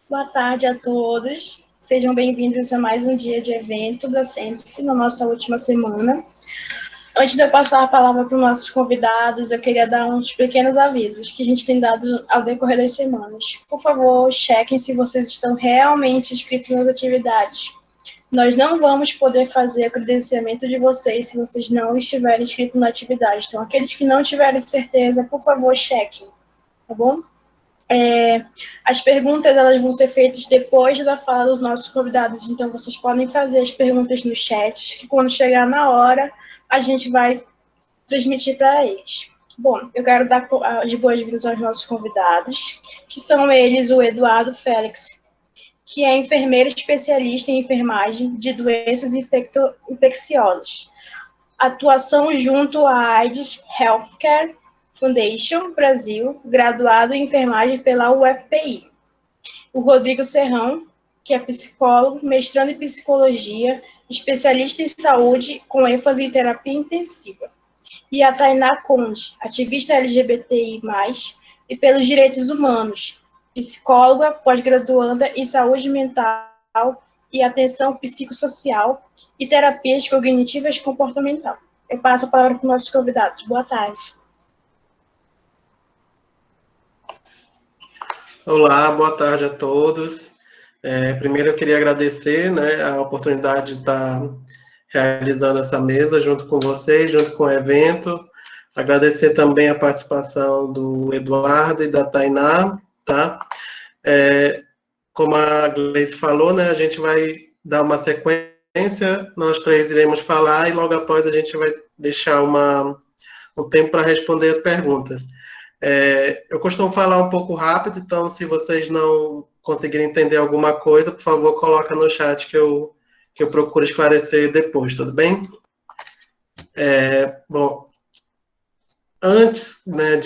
Boa tarde a todos. Sejam bem-vindos a mais um dia de evento da Sente-se, na nossa última semana. Antes de eu passar a palavra para os nossos convidados, eu queria dar uns pequenos avisos que a gente tem dado ao decorrer das semanas. Por favor, chequem se vocês estão realmente inscritos nas atividades. Nós não vamos poder fazer o credenciamento de vocês se vocês não estiverem inscritos na atividade. Então, aqueles que não tiverem certeza, por favor, chequem, tá bom? As perguntas elas vão ser feitas depois da fala dos nossos convidados, então vocês podem fazer as perguntas no chat, que quando chegar na hora, a gente vai transmitir para eles. Bom, eu quero dar as boas-vindas aos nossos convidados, que são eles o Eduardo Félix, que é enfermeiro especialista em enfermagem de doenças infecciosas. Atuação junto à AIDS Healthcare Foundation Brasil, graduado em enfermagem pela UFPI. O Rodrigo Serrão, que é psicólogo, mestrando em psicologia, especialista em saúde, com ênfase em terapia intensiva. E a Tainá Conde, ativista LGBTI+, e pelos direitos humanos, psicóloga, pós-graduanda em saúde mental e atenção psicossocial e terapias cognitivas comportamental. Eu passo a palavra para os nossos convidados. Boa tarde. Olá, boa tarde a todos. Primeiro eu queria agradecer, né, a oportunidade de estar realizando essa mesa junto com vocês, junto com o evento. Agradecer também a participação do Eduardo e da Tainá, tá? Como a Gleice falou, né, a gente vai dar uma sequência, nós três iremos falar e logo após a gente vai deixar um tempo para responder as perguntas. Eu costumo falar um pouco rápido, então se vocês não conseguirem entender alguma coisa, por favor, coloca no chat que eu procuro esclarecer depois, tudo bem? Bom, antes, né,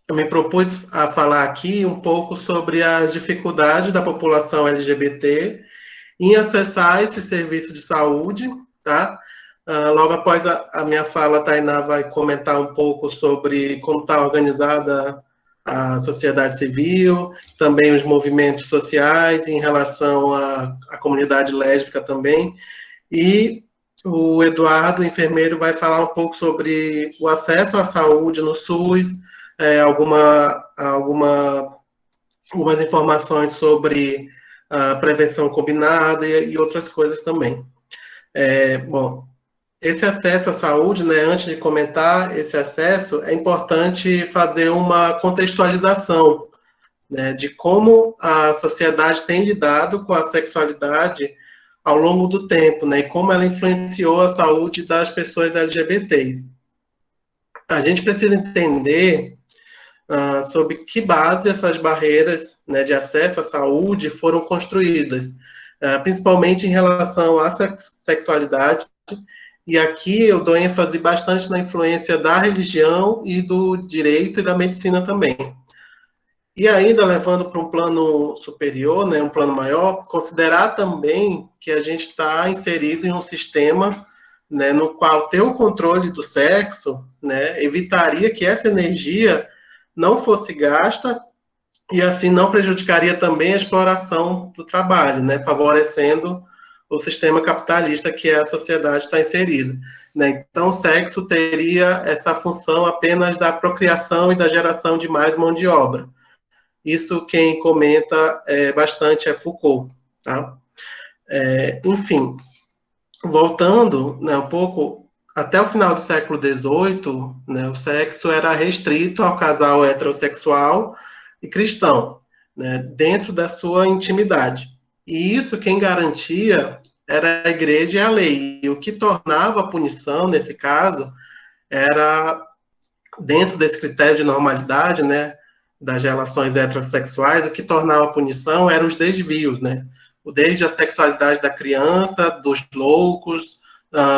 eu me propus a falar aqui um pouco sobre as dificuldades da população LGBT em acessar esse serviço de saúde, tá? Logo após a minha fala, a Tainá vai comentar um pouco sobre como está organizada a sociedade civil, também os movimentos sociais em relação à comunidade lésbica também. E o Eduardo, enfermeiro, vai falar um pouco sobre o acesso à saúde no SUS, algumas informações sobre a prevenção combinada e outras coisas também. Bom, esse acesso à saúde, né, antes de comentar esse acesso, é importante fazer uma contextualização, né, de como a sociedade tem lidado com a sexualidade ao longo do tempo, né, e como ela influenciou a saúde das pessoas LGBTs. A gente precisa entender sobre que base essas barreiras, né, de acesso à saúde foram construídas, principalmente em relação à sexualidade. E aqui eu dou ênfase bastante na influência da religião e do direito e da medicina também. E ainda levando para um plano superior, né, um plano maior, considerar também que a gente está inserido em um sistema, né, no qual ter o controle do sexo, né, evitaria que essa energia não fosse gasta e assim não prejudicaria também a exploração do trabalho, né, favorecendo o sistema capitalista que a sociedade está inserida, né? Então, o sexo teria essa função apenas da procriação e da geração de mais mão de obra. Isso quem comenta bastante é Foucault, tá? Enfim, voltando, né, um pouco, até o final do século XVIII, né, o sexo era restrito ao casal heterossexual e cristão, né, dentro da sua intimidade. E isso quem garantia era a igreja e a lei. E o que tornava a punição, nesse caso, era, dentro desse critério de normalidade, né, das relações heterossexuais, o que tornava a punição eram os desvios, né? Desde a sexualidade da criança, dos loucos,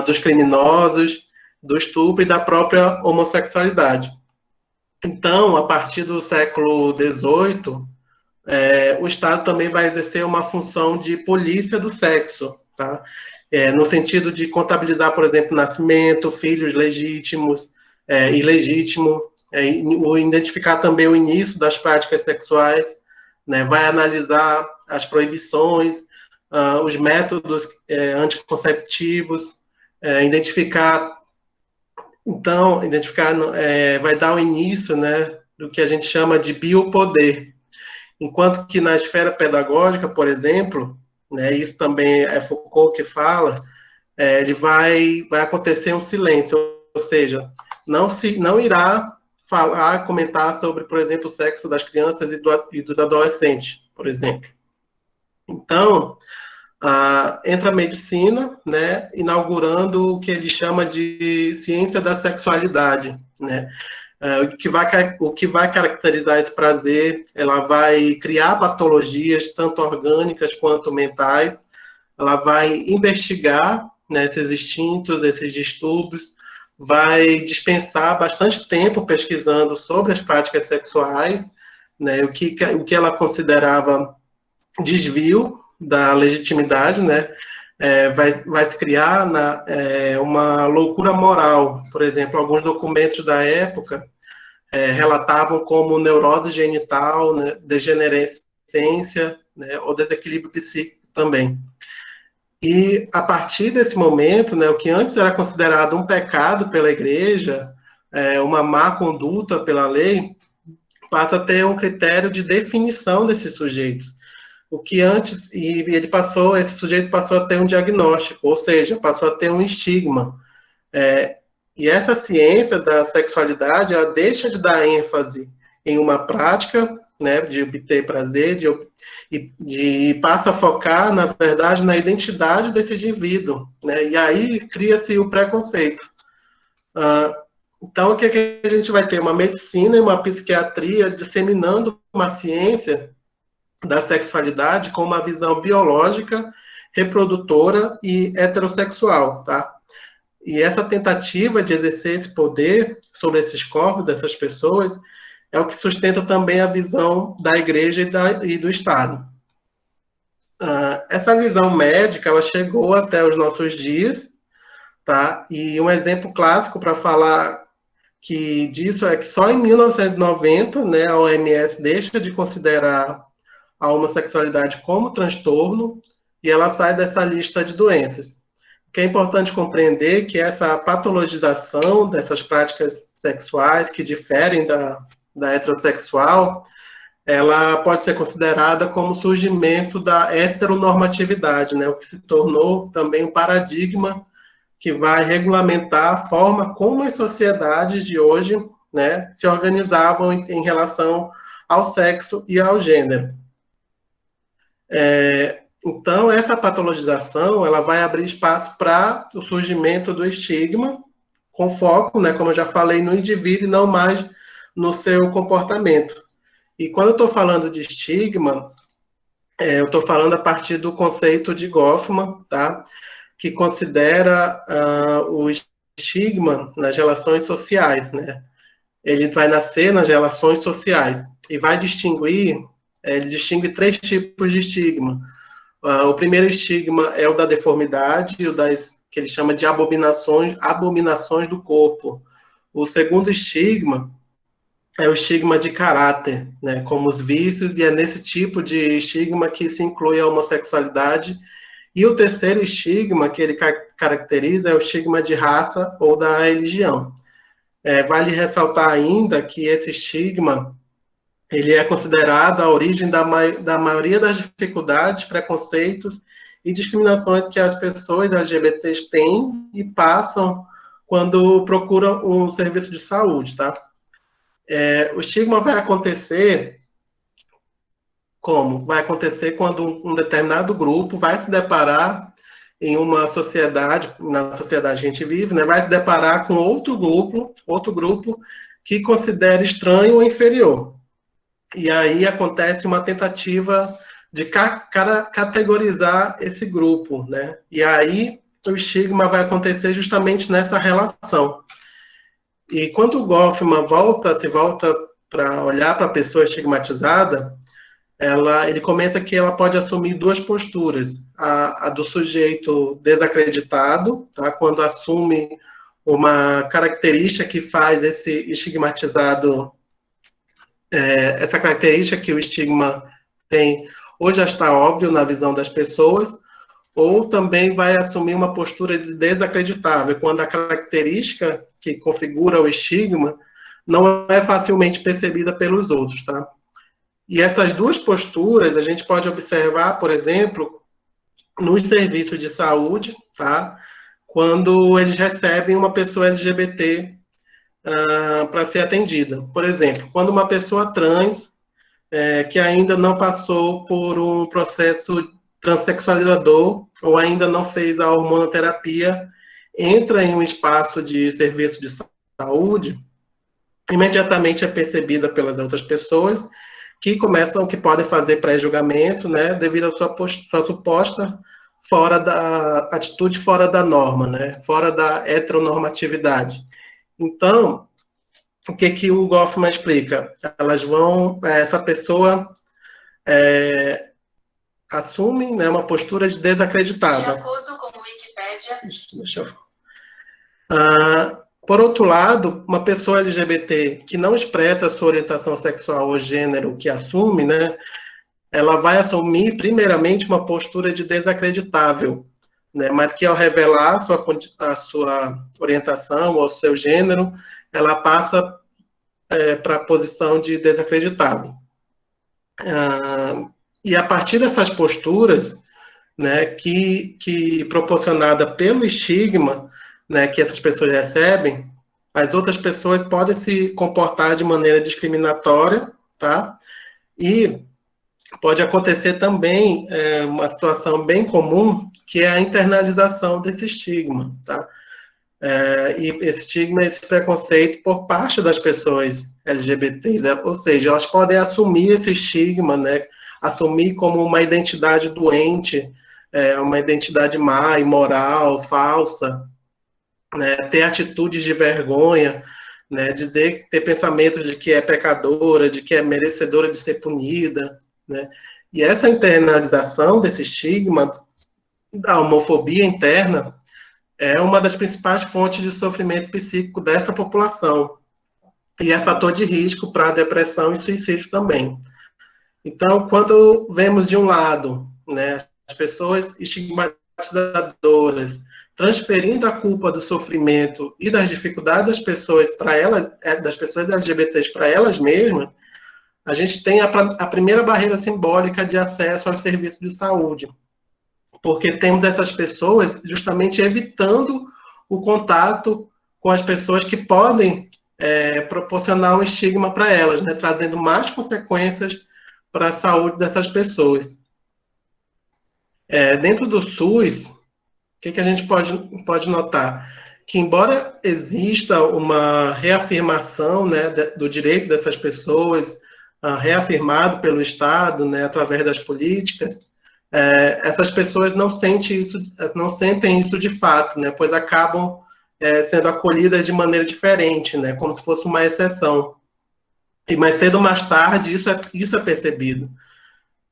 dos criminosos, do estupro e da própria homossexualidade. Então, a partir do século XVIII, o Estado também vai exercer uma função de polícia do sexo, tá? No sentido de contabilizar, por exemplo, nascimento, filhos legítimos, ilegítimo, ou identificar também o início das práticas sexuais né? Vai analisar as proibições, os métodos anticonceptivos, identificar, vai dar o início, né, do que a gente chama de biopoder. Enquanto que na esfera pedagógica, por exemplo, né, isso também é Foucault que fala, ele vai acontecer um silêncio, ou seja, não irá falar, comentar sobre, por exemplo, o sexo das crianças e dos adolescentes, por exemplo. Então, entra a medicina, né, inaugurando o que ele chama de ciência da sexualidade, né? O que vai caracterizar esse prazer, ela vai criar patologias, tanto orgânicas quanto mentais, ela vai investigar, né, esses instintos, esses distúrbios, vai dispensar bastante tempo pesquisando sobre as práticas sexuais, né, o que ela considerava desvio da legitimidade, né, vai se criar uma loucura moral. Por exemplo, alguns documentos da época relatavam como neurose genital, né, degenerescência, né, ou desequilíbrio psíquico também. E a partir desse momento, né, o que antes era considerado um pecado pela igreja, uma má conduta pela lei, passa a ter um critério de definição desses sujeitos. O que antes, esse sujeito passou a ter um diagnóstico, ou seja, passou a ter um estigma. E essa ciência da sexualidade, ela deixa de dar ênfase em uma prática, né, de obter prazer, e passa a focar, na verdade, na identidade desse indivíduo, né, e aí cria-se o preconceito. Então, o que a gente vai ter? Uma medicina e uma psiquiatria disseminando uma ciência da sexualidade com uma visão biológica, reprodutora e heterossexual, tá? E essa tentativa de exercer esse poder sobre esses corpos, essas pessoas, é o que sustenta também a visão da igreja e do Estado. Essa visão médica, ela chegou até os nossos dias, tá? E um exemplo clássico para falar disso é que só em 1990, né, a OMS deixa de considerar a homossexualidade como transtorno e ela sai dessa lista de doenças. O que é importante compreender que essa patologização dessas práticas sexuais que diferem da heterossexual, ela pode ser considerada como surgimento da heteronormatividade, né, o que se tornou também um paradigma que vai regulamentar a forma como as sociedades de hoje, né, se organizavam em relação ao sexo e ao gênero. Então, essa patologização, ela vai abrir espaço para o surgimento do estigma, com foco, né, como eu já falei, no indivíduo e não mais no seu comportamento. E quando eu estou falando de estigma, eu estou falando a partir do conceito de Goffman, tá, que considera o estigma nas relações sociais, né? Ele vai nascer nas relações sociais e vai ele distingue 3 tipos de estigma. O primeiro estigma é o da deformidade, que ele chama de abominações do corpo. O segundo estigma é o estigma de caráter, né, como os vícios, e é nesse tipo de estigma que se inclui a homossexualidade. E o terceiro estigma que ele caracteriza é o estigma de raça ou da religião. Vale ressaltar ainda que esse estigma ele é considerado a origem da maioria das dificuldades, preconceitos e discriminações que as pessoas LGBTs têm e passam quando procuram um serviço de saúde, tá? O estigma vai acontecer como? Vai acontecer quando um determinado grupo vai se deparar em uma sociedade, na sociedade que a gente vive, né, vai se deparar com outro grupo que considera estranho ou inferior. E aí acontece uma tentativa de categorizar esse grupo, né? E aí o estigma vai acontecer justamente nessa relação. E quando o Goffman se volta para olhar para a pessoa estigmatizada, ele comenta que ela pode assumir 2 posturas. A do sujeito desacreditado, tá? Quando assume uma característica que faz esse estigmatizado, essa característica que o estigma tem, ou já está óbvio na visão das pessoas, ou também vai assumir uma postura de desacreditável, quando a característica que configura o estigma não é facilmente percebida pelos outros, tá? E essas duas posturas a gente pode observar, por exemplo, nos serviços de saúde, tá? Quando eles recebem uma pessoa LGBT para ser atendida. Por exemplo, quando uma pessoa trans, que ainda não passou por um processo transexualizador ou ainda não fez a hormonoterapia, entra em um espaço de serviço de saúde, imediatamente é percebida pelas outras pessoas que podem fazer pré-julgamento, né, devido à sua suposta atitude fora da norma, né, fora da heteronormatividade. Então, o que o Goffman explica? Essa pessoa assume, né, uma postura de desacreditada. De acordo com o Wikipédia. Deixa eu... por outro lado, uma pessoa LGBT que não expressa a sua orientação sexual ou gênero que assume, né, ela vai assumir, primeiramente, uma postura de desacreditável, né, mas que ao revelar a sua orientação ou seu gênero, ela passa para a posição de desacreditado. E a partir dessas posturas, né, que proporcionada pelo estigma, né, que essas pessoas recebem, as outras pessoas podem se comportar de maneira discriminatória, tá? E pode acontecer também uma situação bem comum, que é a internalização desse estigma, tá? E esse estigma, esse preconceito por parte das pessoas LGBTs, ou seja, elas podem assumir esse estigma, né? Assumir como uma identidade doente, uma identidade má, imoral, falsa, né? Ter atitudes de vergonha, né? Ter pensamentos de que é pecadora, de que é merecedora de ser punida, né? E essa internalização desse estigma, da homofobia interna, é uma das principais fontes de sofrimento psíquico dessa população. E é fator de risco para depressão e suicídio também. Então, quando vemos de um lado, né, as pessoas estigmatizadoras transferindo a culpa do sofrimento e das dificuldades das pessoas para elas, das pessoas LGBTs para elas mesmas, a gente tem a primeira barreira simbólica de acesso aos serviços de saúde, porque temos essas pessoas justamente evitando o contato com as pessoas que podem proporcionar um estigma para elas, né, trazendo mais consequências para a saúde dessas pessoas. Dentro do SUS, o que a gente pode notar? Que, embora exista uma reafirmação, né, do direito dessas pessoas, reafirmado pelo Estado, né, através das políticas, essas pessoas não sentem isso de fato, né, pois acabam sendo acolhidas de maneira diferente, né, como se fosse uma exceção. E mais cedo ou mais tarde, isso é percebido.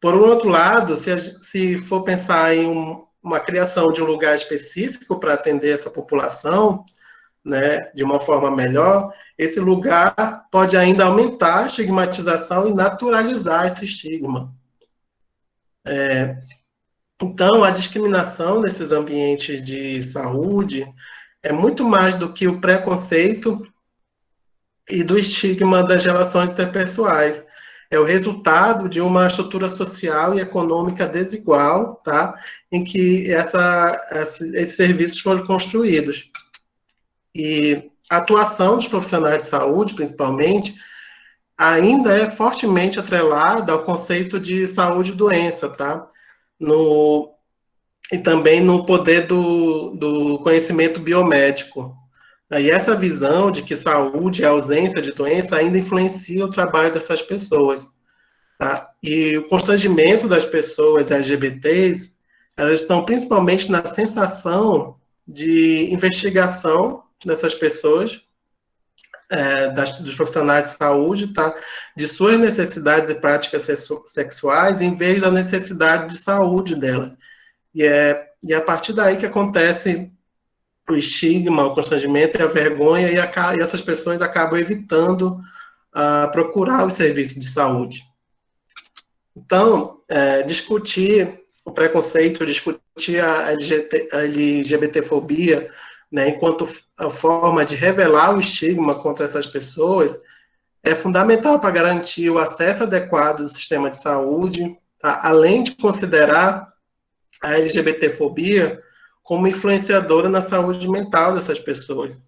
Por um outro lado, se for pensar em uma criação de um lugar específico para atender essa população, né, de uma forma melhor, esse lugar pode ainda aumentar a estigmatização e naturalizar esse estigma. Então, a discriminação nesses ambientes de saúde é muito mais do que o preconceito e do estigma das relações interpessoais. É o resultado de uma estrutura social e econômica desigual, tá? Em que esses serviços foram construídos. E a atuação dos profissionais de saúde, principalmente, ainda é fortemente atrelada ao conceito de saúde e doença, tá? E também no poder do conhecimento biomédico. E essa visão de que saúde é ausência de doença ainda influencia o trabalho dessas pessoas. Tá? E o constrangimento das pessoas LGBTs, elas estão principalmente na sensação de investigação dessas pessoas, dos profissionais de saúde, tá? De suas necessidades e práticas sexuais, em vez da necessidade de saúde delas. E a partir daí que acontece o estigma, o constrangimento e a vergonha, e essas pessoas acabam evitando procurar os serviços de saúde. Então, discutir o preconceito, discutir a LGBTfobia, né, enquanto a forma de revelar o estigma contra essas pessoas, é fundamental para garantir o acesso adequado do sistema de saúde, tá? Além de considerar a LGBTfobia como influenciadora na saúde mental dessas pessoas.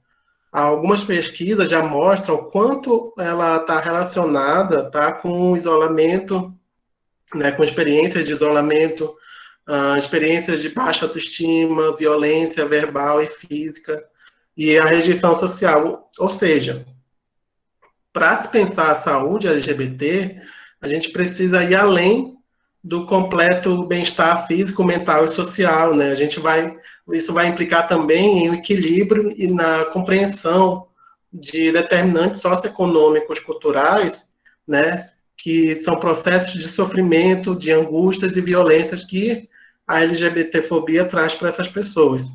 Algumas pesquisas já mostram o quanto ela está relacionada, tá, com o isolamento, né, com experiências de isolamento, experiências de baixa autoestima, violência verbal e física, e a rejeição social. Ou seja, para se pensar a saúde LGBT, a gente precisa ir além do completo bem-estar físico, mental e social, né? Isso vai implicar também em um equilíbrio e na compreensão de determinantes socioeconômicos culturais, né? Que são processos de sofrimento, de angústias e violências que a LGBTfobia traz para essas pessoas.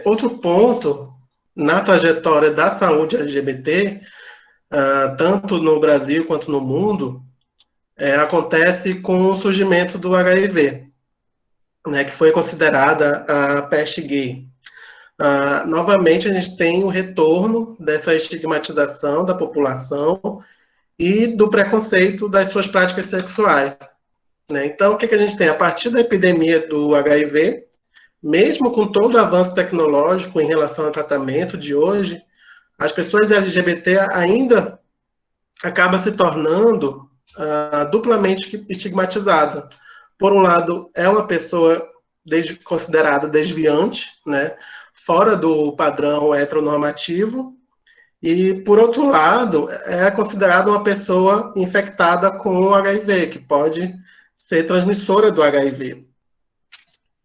Outro ponto na trajetória da saúde LGBT, tanto no Brasil quanto no mundo, acontece com o surgimento do HIV, né, que foi considerada a peste gay. Novamente, a gente tem o retorno dessa estigmatização da população e do preconceito das suas práticas sexuais, né? Então, o que a gente tem? A partir da epidemia do HIV, mesmo com todo o avanço tecnológico em relação ao tratamento de hoje, as pessoas LGBT ainda acabam se tornando duplamente estigmatizada. Por um lado, é uma pessoa considerada desviante, né, fora do padrão heteronormativo, e, por outro lado, é considerada uma pessoa infectada com o HIV, que pode ser transmissora do HIV.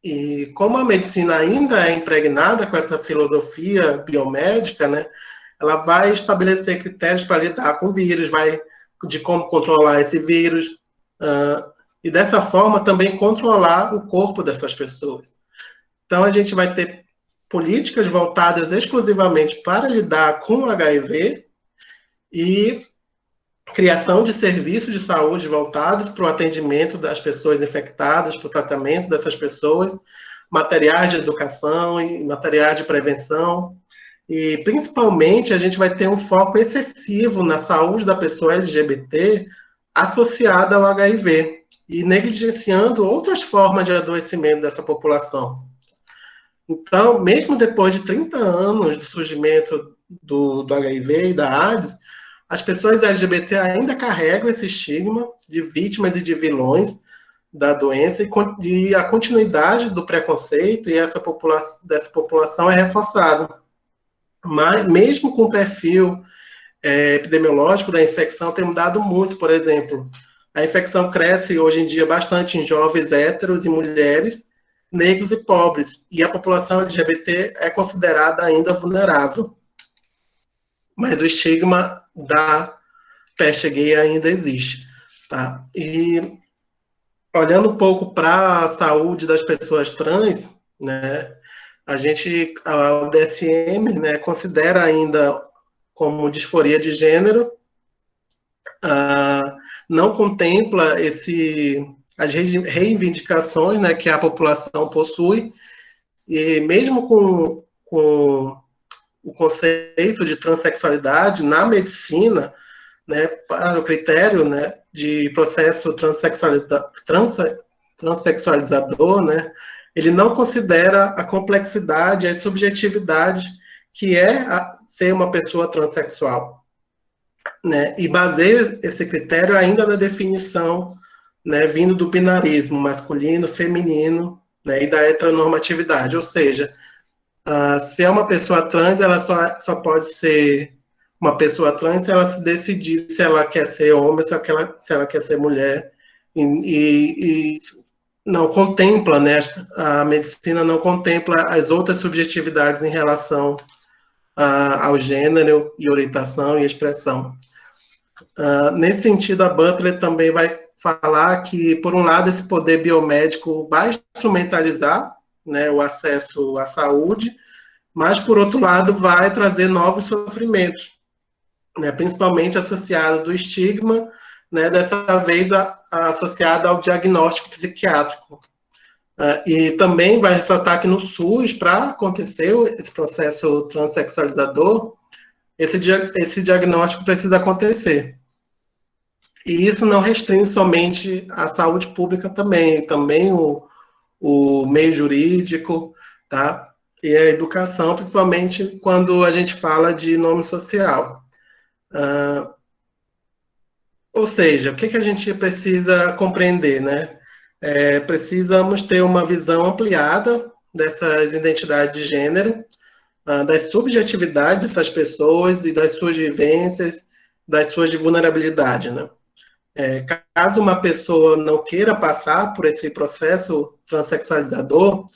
E como a medicina ainda é impregnada com essa filosofia biomédica, né, ela vai estabelecer critérios para lidar com o vírus, de como controlar esse vírus, e dessa forma também controlar o corpo dessas pessoas. Então a gente vai ter políticas voltadas exclusivamente para lidar com o HIV e criação de serviços de saúde voltados para o atendimento das pessoas infectadas, para o tratamento dessas pessoas, materiais de educação e materiais de prevenção. E, principalmente, a gente vai ter um foco excessivo na saúde da pessoa LGBT associada ao HIV e negligenciando outras formas de adoecimento dessa população. Então, mesmo depois de 30 anos do surgimento do HIV e da AIDS, as pessoas LGBT ainda carregam esse estigma de vítimas e de vilões da doença e a continuidade do preconceito e dessa população é reforçada. Mas, mesmo com o perfil epidemiológico da infecção tem mudado muito, por exemplo, a infecção cresce hoje em dia bastante em jovens héteros e mulheres, negros e pobres, e a população LGBT é considerada ainda vulnerável. Mas o estigma da peste gay ainda existe, tá? E olhando um pouco para a saúde das pessoas trans, né, o DSM, né, considera ainda como disforia de gênero, não contempla as reivindicações, né, que a população possui, e mesmo com o conceito de transexualidade na medicina, né, para o critério, né, de processo transexualizador, né, ele não considera a complexidade, a subjetividade que é ser uma pessoa transexual, né, e baseia esse critério ainda na definição, né, vindo do binarismo masculino, feminino, né, e da heteronormatividade, ou seja, se é uma pessoa trans, ela só pode ser uma pessoa trans se ela se decidir se ela quer ser homem, se ela quer ser mulher, e não contempla, né, a medicina não contempla as outras subjetividades em relação ao gênero e orientação e expressão. Nesse sentido, a Butler também vai falar que, por um lado, esse poder biomédico vai instrumentalizar, né, o acesso à saúde, mas, por outro lado, vai trazer novos sofrimentos, né, principalmente associado do estigma, né, dessa vez associada ao diagnóstico psiquiátrico. E também vai ressaltar que no SUS, para acontecer esse processo transexualizador, esse diagnóstico precisa acontecer. E isso não restringe somente a saúde pública também o meio jurídico, tá? E a educação, principalmente quando a gente fala de nome social. Ou seja, o que a gente precisa compreender, né? Precisamos ter uma visão ampliada dessas identidades de gênero, das subjetividades dessas pessoas e das suas vivências, das suas vulnerabilidades, né? Caso uma pessoa não queira passar por esse processo transexualizador,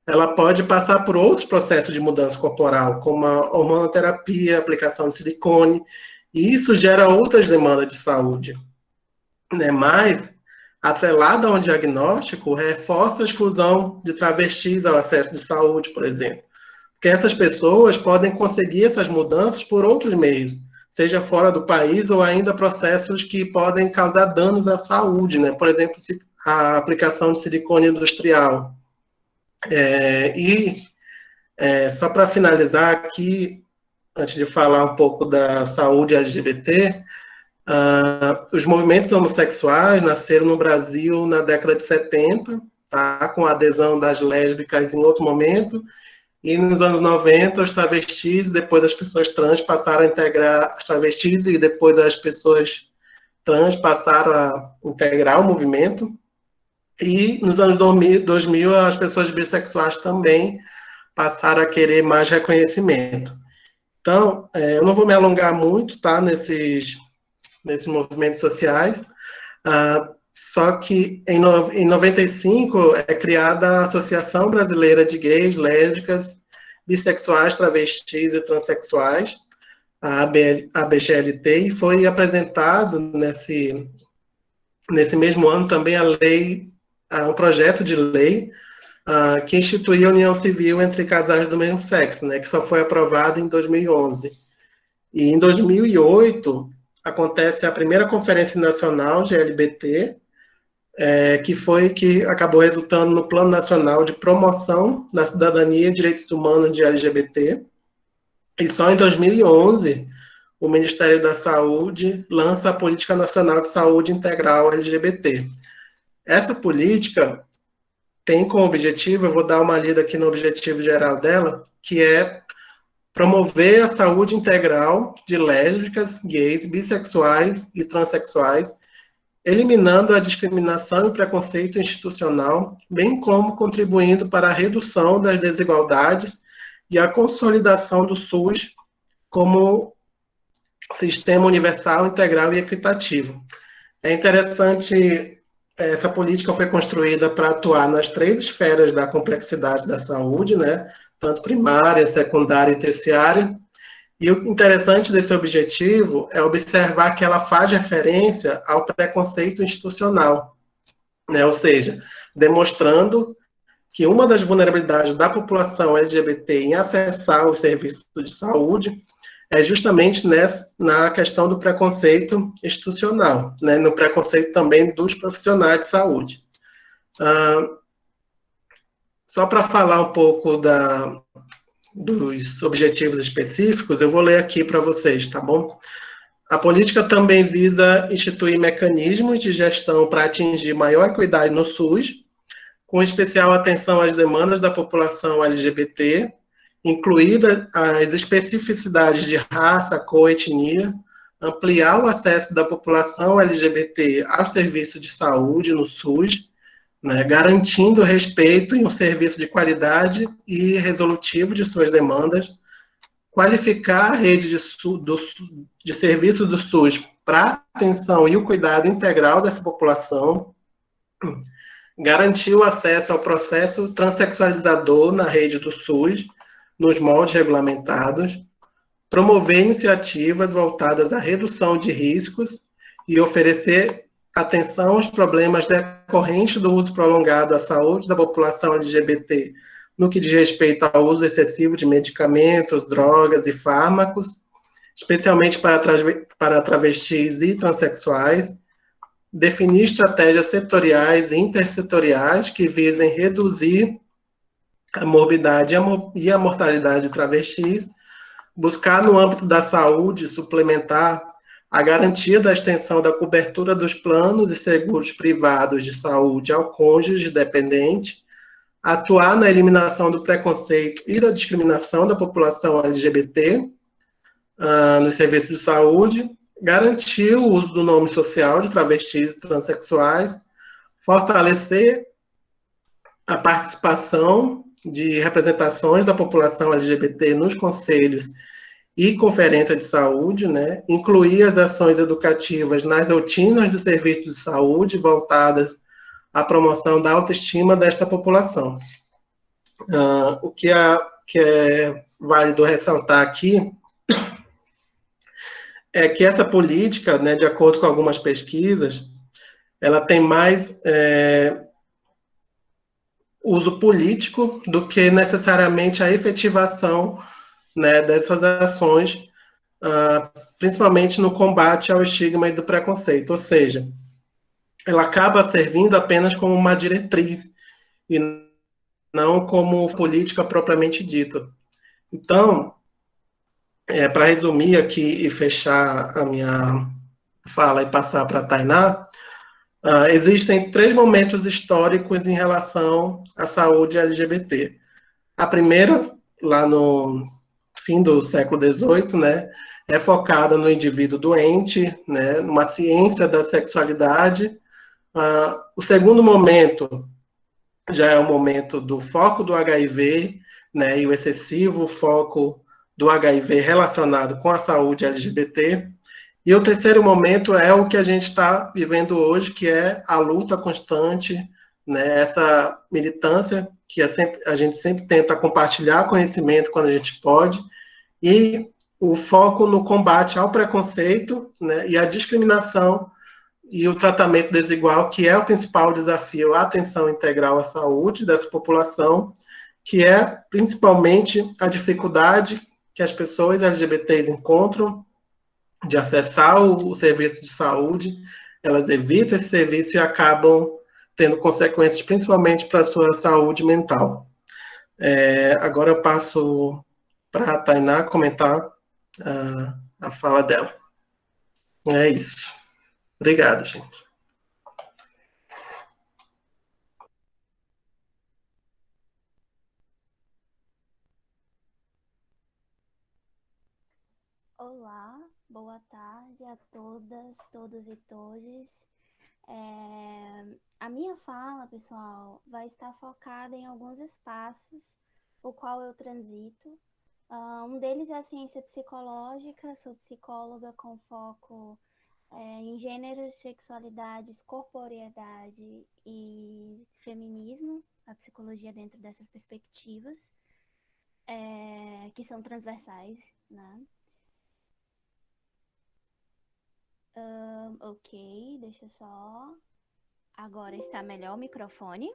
ela pode passar por outros processos de mudança corporal, como a hormonoterapia, aplicação de silicone, e isso gera outras demandas de saúde, né? Mas, atrelada a um diagnóstico, reforça a exclusão de travestis ao acesso de saúde, por exemplo. Porque essas pessoas podem conseguir essas mudanças por outros meios, seja fora do país ou ainda processos que podem causar danos à saúde, né? Por exemplo, a aplicação de silicone industrial. Só para finalizar aqui, antes de falar um pouco da saúde LGBT, os movimentos homossexuais nasceram no Brasil na década de 70, tá? Com a adesão das lésbicas em outro momento, e nos anos 90, os travestis, depois as pessoas trans passaram a integrar as travestis, e depois as pessoas trans passaram a integrar o movimento. E nos anos 2000, as pessoas bissexuais também passaram a querer mais reconhecimento. Então, eu não vou me alongar muito, tá, nesses movimentos sociais, só que em 95 é criada a Associação Brasileira de Gays, Lésbicas, Bissexuais, Travestis e Transsexuais, a ABGLT, e foi apresentado nesse mesmo ano também um projeto de lei que instituía a união civil entre casais do mesmo sexo, né, que só foi aprovado em 2011. E em 2008 acontece a primeira Conferência Nacional de LGBT, que acabou resultando no Plano Nacional de Promoção da Cidadania e Direitos Humanos de LGBT. E só em 2011, o Ministério da Saúde lança a Política Nacional de Saúde Integral LGBT. Essa política tem como objetivo, eu vou dar uma lida aqui no objetivo geral dela, que é promover a saúde integral de lésbicas, gays, bissexuais e transexuais, eliminando a discriminação e preconceito institucional, bem como contribuindo para a redução das desigualdades e a consolidação do SUS como sistema universal, integral e equitativo. É interessante, essa política foi construída para atuar nas 3 esferas da complexidade da saúde, né? Tanto primária, secundária e terciária. E o interessante desse objetivo é observar que ela faz referência ao preconceito institucional, né? Ou seja, demonstrando que uma das vulnerabilidades da população LGBT em acessar os serviços de saúde é justamente na questão do preconceito institucional, né? No preconceito também dos profissionais de saúde. Só para falar um pouco dos objetivos específicos, eu vou ler aqui para vocês, tá bom? A política também visa instituir mecanismos de gestão para atingir maior equidade no SUS, com especial atenção às demandas da população LGBT, incluídas as especificidades de raça, cor, etnia, ampliar o acesso da população LGBT aos serviços de saúde no SUS, né, garantindo respeito em um serviço de qualidade e resolutivo de suas demandas, qualificar a rede de serviços do SUS para a atenção e o cuidado integral dessa população, garantir o acesso ao processo transexualizador na rede do SUS, nos moldes regulamentados, promover iniciativas voltadas à redução de riscos e oferecer atenção aos problemas decorrentes do uso prolongado à saúde da população LGBT, no que diz respeito ao uso excessivo de medicamentos, drogas e fármacos, especialmente para travestis e transexuais, definir estratégias setoriais e intersetoriais que visem reduzir a morbidade e a mortalidade de travestis, buscar no âmbito da saúde suplementar a garantia da extensão da cobertura dos planos e seguros privados de saúde ao cônjuge dependente, atuar na eliminação do preconceito e da discriminação da população LGBT nos serviços de saúde, garantir o uso do nome social de travestis e transexuais, fortalecer a participação de representações da população LGBT nos conselhos e conferência de saúde, né? Incluir as ações educativas nas rotinas dos serviços de saúde voltadas à promoção da autoestima desta população. O que é válido ressaltar aqui é que essa política, né, de acordo com algumas pesquisas, ela tem mais uso político do que necessariamente a efetivação, né, dessas ações, principalmente no combate ao estigma e do preconceito. Ou seja, ela acaba servindo apenas como uma diretriz e não como política propriamente dita. Então, para resumir aqui e fechar a minha fala e passar para a Tainá, existem 3 momentos históricos em relação à saúde LGBT. A primeira, lá no fim do século XVIII, né, é focada no indivíduo doente, né, numa ciência da sexualidade. O segundo momento já é o momento do foco do HIV, né, e o excessivo foco do HIV relacionado com a saúde LGBT. E o terceiro momento é o que a gente está vivendo hoje, que é a luta constante, né, essa militância que a gente sempre tenta compartilhar conhecimento quando a gente pode, e o foco no combate ao preconceito, né, e à discriminação e o tratamento desigual, que é o principal desafio à atenção integral à saúde dessa população, que é principalmente a dificuldade que as pessoas LGBTs encontram de acessar o serviço de saúde, elas evitam esse serviço e acabam tendo consequências principalmente para a sua saúde mental. Agora eu passo para a Tainá comentar a fala dela. É isso. Obrigado, gente. Olá, boa tarde a todas, todos e todes. A minha fala, pessoal, vai estar focada em alguns espaços o qual eu transito. Um deles é a ciência psicológica, sou psicóloga com foco em gêneros, sexualidades, corporeidade e feminismo, a psicologia dentro dessas perspectivas, que são transversais, né? Ok, deixa eu só. Agora está melhor o microfone?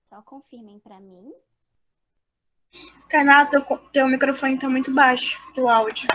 Só confirmem para mim. Tainá, teu microfone está muito baixo, o áudio.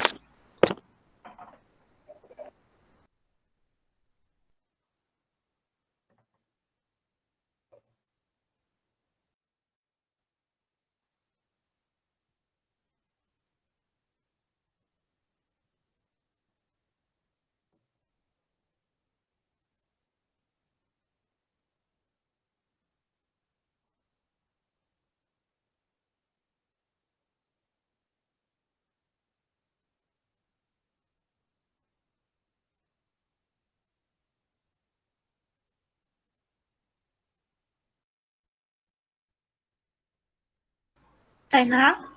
Tainá?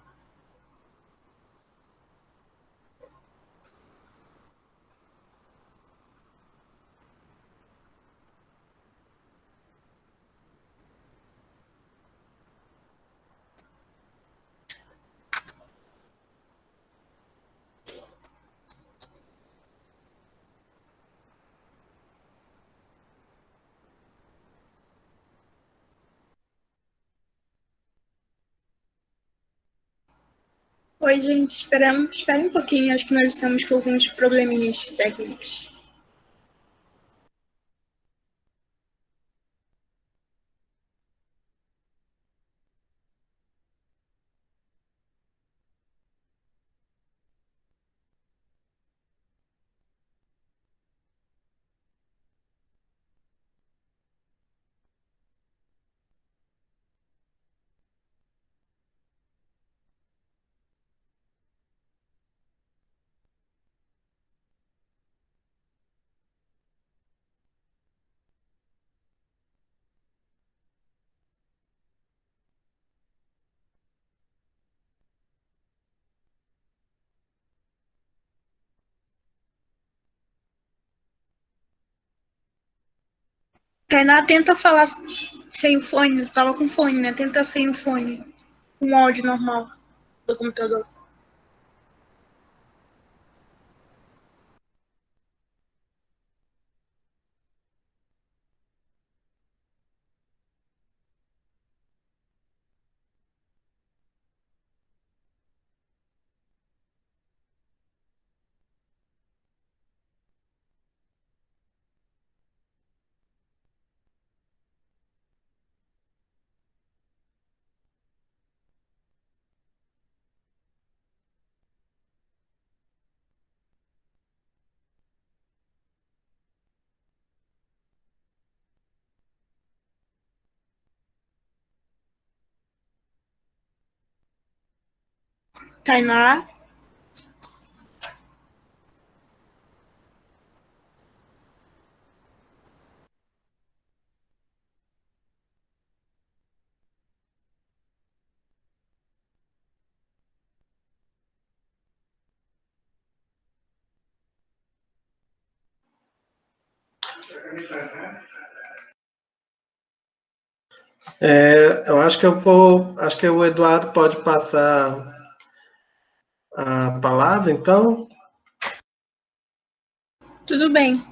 Oi, gente, espera um pouquinho, acho que nós estamos com alguns probleminhas técnicos. Tainá, tenta falar sem o fone. Eu tava com fone, né? Tenta sem o fone. Com áudio normal do computador. Tainá. Eu acho acho que o Eduardo pode passar a palavra, então. Tudo bem.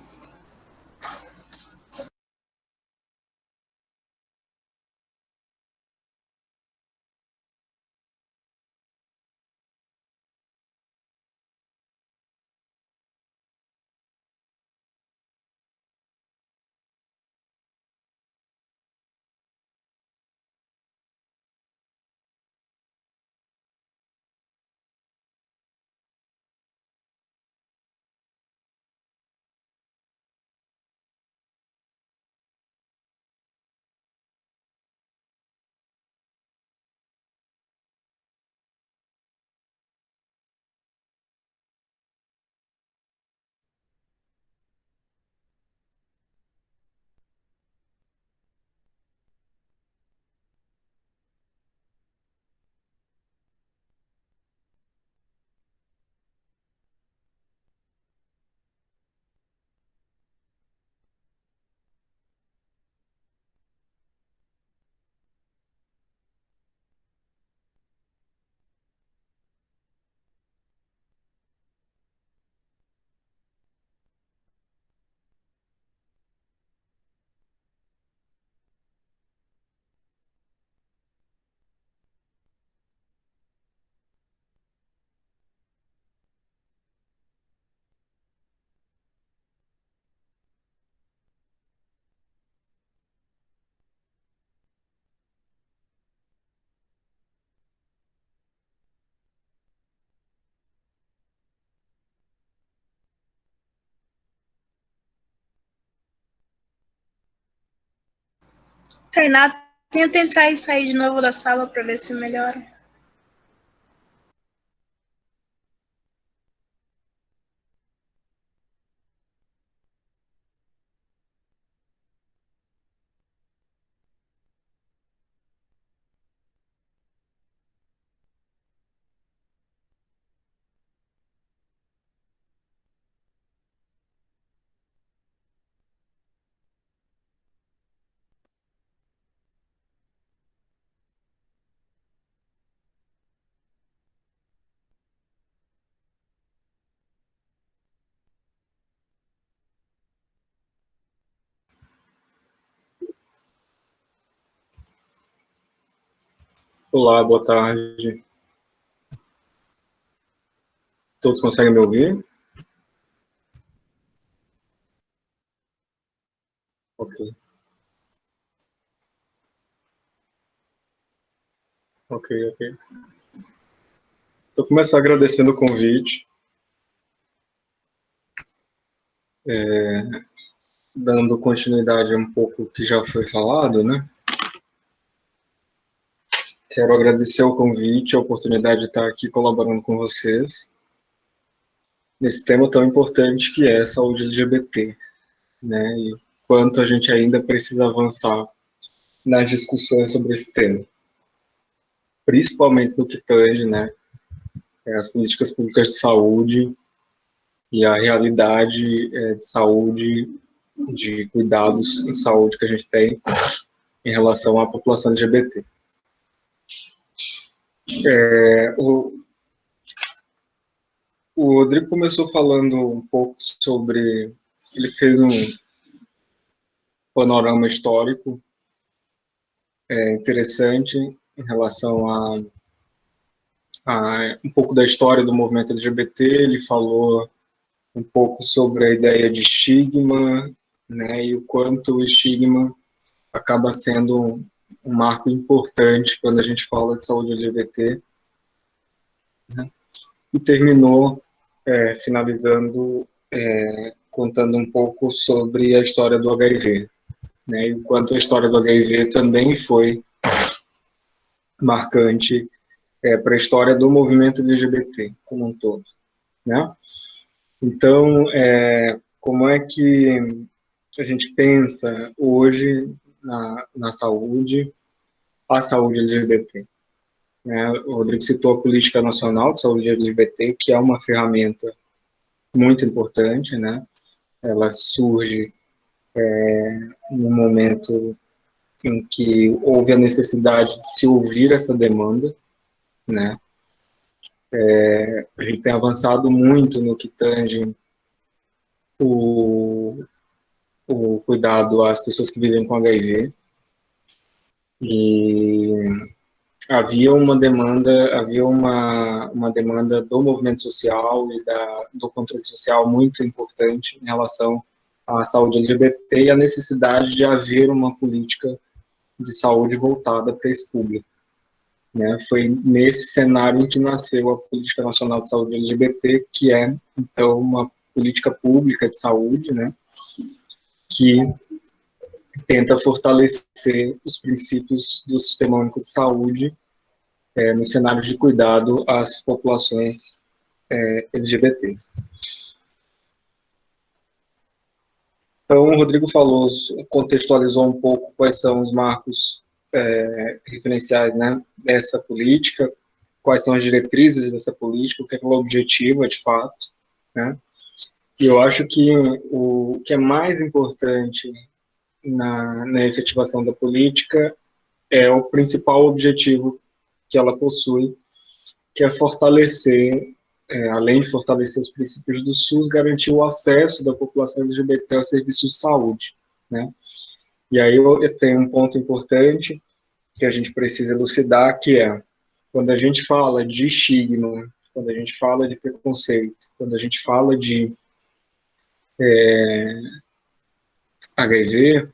Tainá, tenta entrar e sair de novo da sala para ver se melhora. Olá, boa tarde. Todos conseguem me ouvir? Ok. Ok. Vou começar agradecendo o convite, dando continuidade a um pouco o que já foi falado, né? Quero agradecer o convite, a oportunidade de estar aqui colaborando com vocês nesse tema tão importante que é a saúde LGBT, né? E quanto a gente ainda precisa avançar nas discussões sobre esse tema, principalmente no que tange, né, as políticas públicas de saúde e a realidade de saúde de cuidados em saúde que a gente tem em relação à população LGBT. O Rodrigo começou falando um pouco sobre... Ele fez um panorama histórico interessante em relação a um pouco da história do movimento LGBT. Ele falou um pouco sobre a ideia de estigma, né, e o quanto o estigma acaba sendo um marco importante quando a gente fala de saúde LGBT, né? E terminou finalizando contando um pouco sobre a história do HIV, né, e o quanto a história do HIV também foi marcante para a história do movimento LGBT como um todo, né? Então, como é que a gente pensa hoje na saúde, a saúde LGBT? Né? O Rodrigo citou a Política Nacional de Saúde LGBT, que é uma ferramenta muito importante, né? Ela surge no momento em que houve a necessidade de se ouvir essa demanda, né? A gente tem avançado muito no que tange o cuidado às pessoas que vivem com HIV, e havia uma demanda do movimento social e do controle social muito importante em relação à saúde LGBT e a necessidade de haver uma política de saúde voltada para esse público, né? Foi nesse cenário em que nasceu a Política Nacional de Saúde LGBT, que é, então, uma política pública de saúde, né, que tenta fortalecer os princípios do Sistema Único de Saúde no cenário de cuidado às populações LGBTs. Então, o Rodrigo contextualizou um pouco quais são os marcos referenciais, né, dessa política, quais são as diretrizes dessa política, o que ela objetiva, de fato, né? E eu acho que o que é mais importante na efetivação da política é o principal objetivo que ela possui, que é fortalecer, além de fortalecer os princípios do SUS, garantir o acesso da população LGBT aos serviços de saúde, né? E aí eu tenho um ponto importante que a gente precisa elucidar, que é, quando a gente fala de estigma, quando a gente fala de preconceito, quando a gente fala de HIV,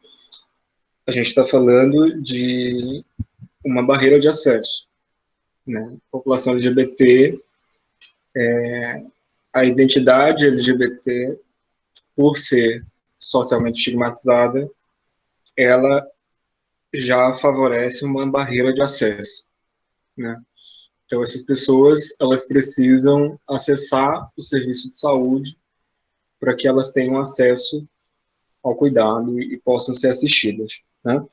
a gente está falando de uma barreira de acesso, né? A população LGBT, a identidade LGBT, por ser socialmente estigmatizada, ela já favorece uma barreira de acesso, né? Então, essas pessoas, elas precisam acessar o serviço de saúde para que elas tenham acesso ao cuidado e possam ser assistidas, né?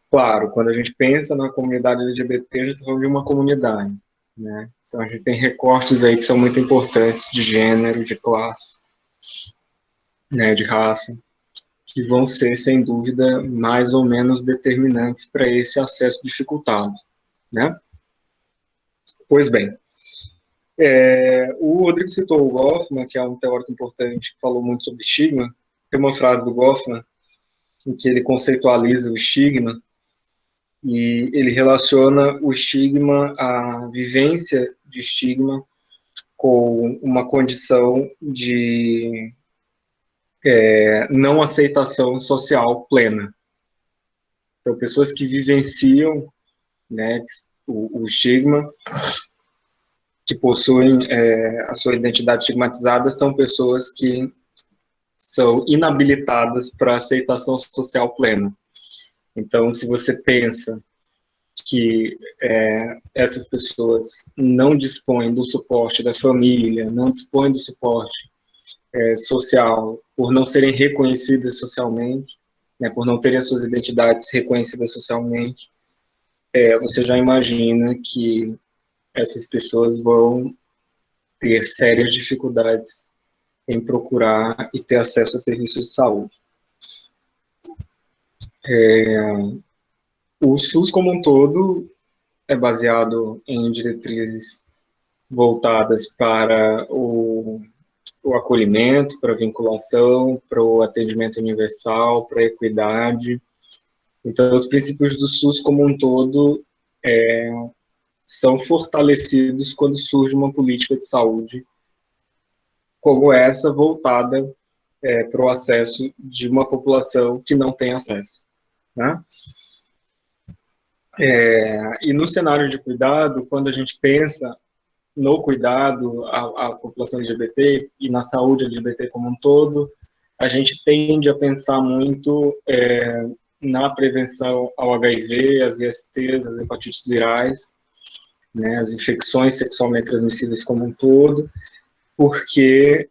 Claro, quando a gente pensa na comunidade LGBT, a gente está falando de uma comunidade, né? Então, a gente tem recortes aí que são muito importantes de gênero, de classe, né, de raça, que vão ser, sem dúvida, mais ou menos determinantes para esse acesso dificultado, né? Pois bem, o Rodrigo citou o Goffman, que é um teórico importante, que falou muito sobre estigma. Tem uma frase do Goffman em que ele conceitualiza o estigma e ele relaciona o estigma, a vivência de estigma, com uma condição de não aceitação social plena. Então, pessoas que vivenciam, né, o estigma, que possuem a sua identidade estigmatizada, são pessoas que são inabilitadas para aceitação social plena. Então, se você pensa que essas pessoas não dispõem do suporte da família, não dispõem do suporte social, por não serem reconhecidas socialmente, né, por não terem as suas identidades reconhecidas socialmente, você já imagina que essas pessoas vão ter sérias dificuldades em procurar e ter acesso a serviços de saúde. O SUS como um todo é baseado em diretrizes voltadas para o acolhimento, para a vinculação, para o atendimento universal, para a equidade. Então, os princípios do SUS como um todo são fortalecidos quando surge uma política de saúde como essa, voltada para o acesso de uma população que não tem acesso, né? E no cenário de cuidado, quando a gente pensa no cuidado à população LGBT e na saúde LGBT como um todo, a gente tende a pensar muito na prevenção ao HIV, às ISTs, às hepatites virais, né, as infecções sexualmente transmissíveis como um todo, porque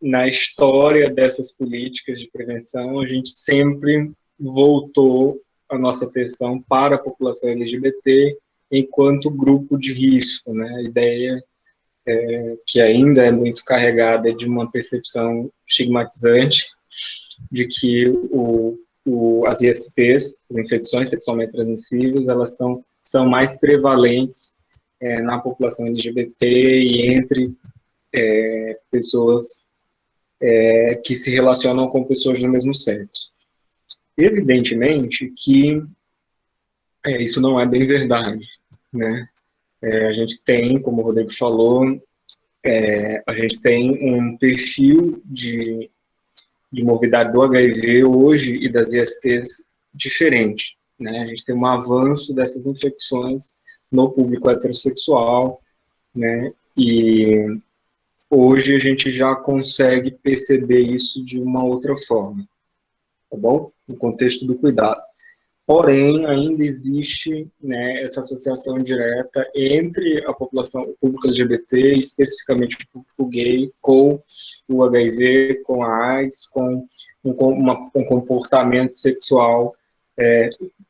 na história dessas políticas de prevenção, a gente sempre voltou a nossa atenção para a população LGBT enquanto grupo de risco, né? A ideia que ainda é muito carregada de uma percepção estigmatizante de que as ISTs, as infecções sexualmente transmissíveis, elas são mais prevalentes na população LGBT e entre pessoas que se relacionam com pessoas do mesmo sexo. Evidentemente que isso não é bem verdade, né? A gente tem, como o Rodrigo falou, a gente tem um perfil de morbidade do HIV hoje e das ISTs diferente, né? A gente tem um avanço dessas infecções no público heterossexual, né? E hoje a gente já consegue perceber isso de uma outra forma, tá bom? No contexto do cuidado. Porém, ainda existe, né, essa associação direta entre a população, o público LGBT, especificamente o público gay, com o HIV, com a AIDS, com um comportamento sexual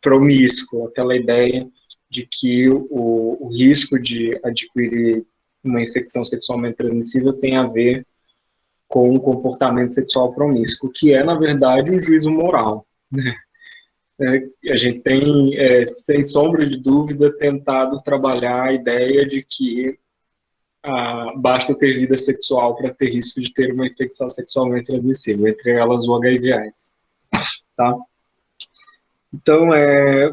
promíscuo, aquela ideia de que o risco de adquirir uma infecção sexualmente transmissível tem a ver com um comportamento sexual promíscuo, que é, na verdade, um juízo moral, né? A gente tem, sem sombra de dúvida, tentado trabalhar a ideia de que basta ter vida sexual para ter risco de ter uma infecção sexualmente transmissível, entre elas o HIV/AIDS. Tá? Então,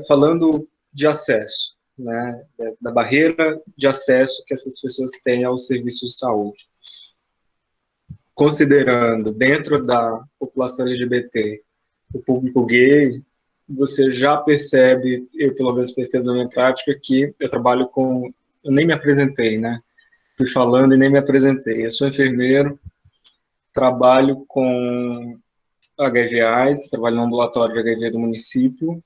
falando de acesso, né, da barreira de acesso que essas pessoas têm aos serviços de saúde. Considerando dentro da população LGBT o público gay, você já percebe, eu pelo menos percebo na minha prática, que eu trabalho com... Eu nem me apresentei, né? Fui falando e nem me apresentei. Eu sou enfermeiro, trabalho com HIV/AIDS, trabalho no ambulatório de HIV do município,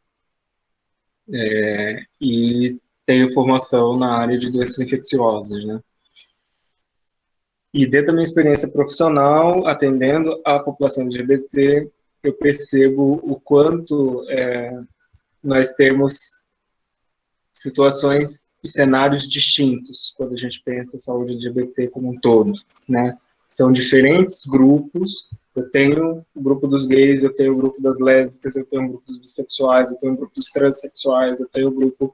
e tenho formação na área de doenças infecciosas, né? E dentro da minha experiência profissional, atendendo a população LGBT, eu percebo o quanto nós temos situações e cenários distintos quando a gente pensa a saúde LGBT como um todo, né? São diferentes grupos. Eu tenho o grupo dos gays, eu tenho o grupo das lésbicas, eu tenho o grupo dos bissexuais, eu tenho o grupo dos transexuais, eu tenho o grupo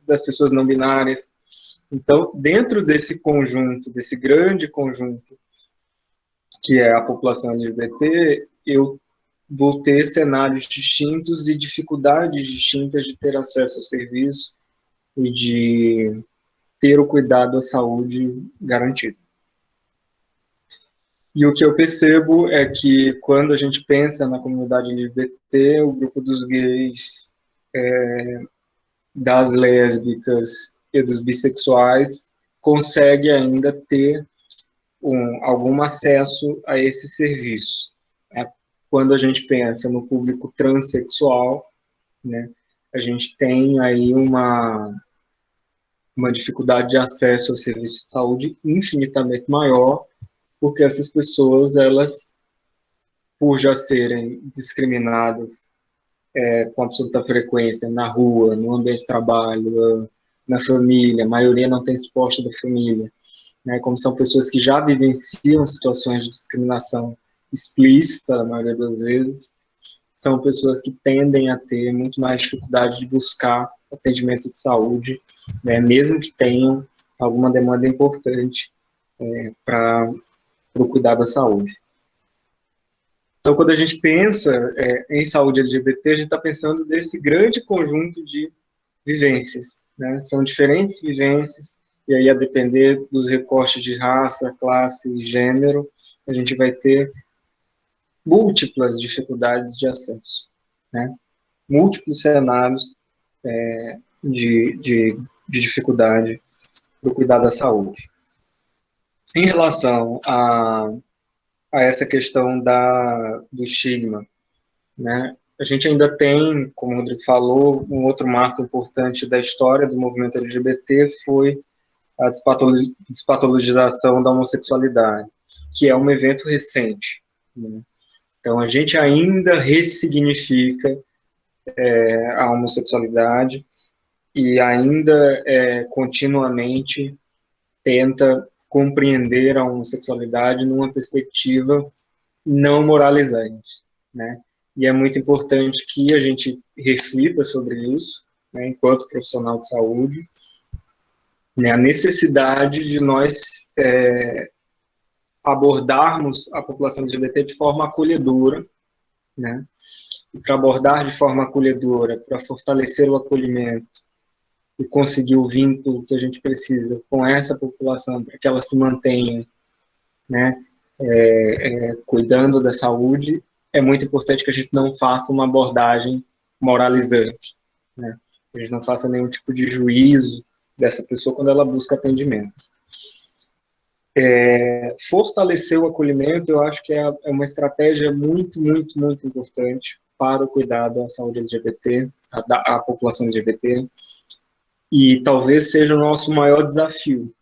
das pessoas não binárias. Então, dentro desse conjunto, desse grande conjunto que é a população LGBT, eu vou ter cenários distintos e dificuldades distintas de ter acesso ao serviço e de ter o cuidado à saúde garantido. E o que eu percebo é que quando a gente pensa na comunidade LGBT, o grupo dos gays, das lésbicas e dos bissexuais consegue ainda ter algum acesso a esse serviço. Quando a gente pensa no público transexual, né, a gente tem aí uma dificuldade de acesso ao serviço de saúde infinitamente maior, porque essas pessoas, elas, por já serem discriminadas com absoluta frequência na rua, no ambiente de trabalho, na família, a maioria não tem suporte da família, né, como são pessoas que já vivenciam situações de discriminação explícita, na maioria das vezes, são pessoas que tendem a ter muito mais dificuldade de buscar atendimento de saúde, né, mesmo que tenham alguma demanda importante para o cuidado da saúde. Então, quando a gente pensa em saúde LGBT, a gente está pensando desse grande conjunto de vivências, né? São diferentes vivências, e aí, a depender dos recortes de raça, classe e gênero, a gente vai ter múltiplas dificuldades de acesso, né? Múltiplos cenários de dificuldade do cuidado da saúde. Em relação a essa questão do estigma, né? A gente ainda tem, como o Rodrigo falou, um outro marco importante da história do movimento LGBT foi a despatologização da homossexualidade, que é um evento recente, né? Então, a gente ainda ressignifica a homossexualidade e ainda continuamente tenta compreender a homossexualidade numa perspectiva não moralizante, né? E é muito importante que a gente reflita sobre isso, né, enquanto profissional de saúde, né, a necessidade de nós abordarmos a população LGBT de forma acolhedora, né? E para abordar de forma acolhedora, para fortalecer o acolhimento e conseguir o vínculo que a gente precisa com essa população para que ela se mantenha, né, cuidando da saúde, é muito importante que a gente não faça uma abordagem moralizante, né? A gente não faça nenhum tipo de juízo dessa pessoa quando ela busca atendimento. Fortalecer o acolhimento, eu acho que é uma estratégia muito, muito, muito importante para o cuidado à saúde LGBT, à população LGBT, e talvez seja o nosso maior desafio,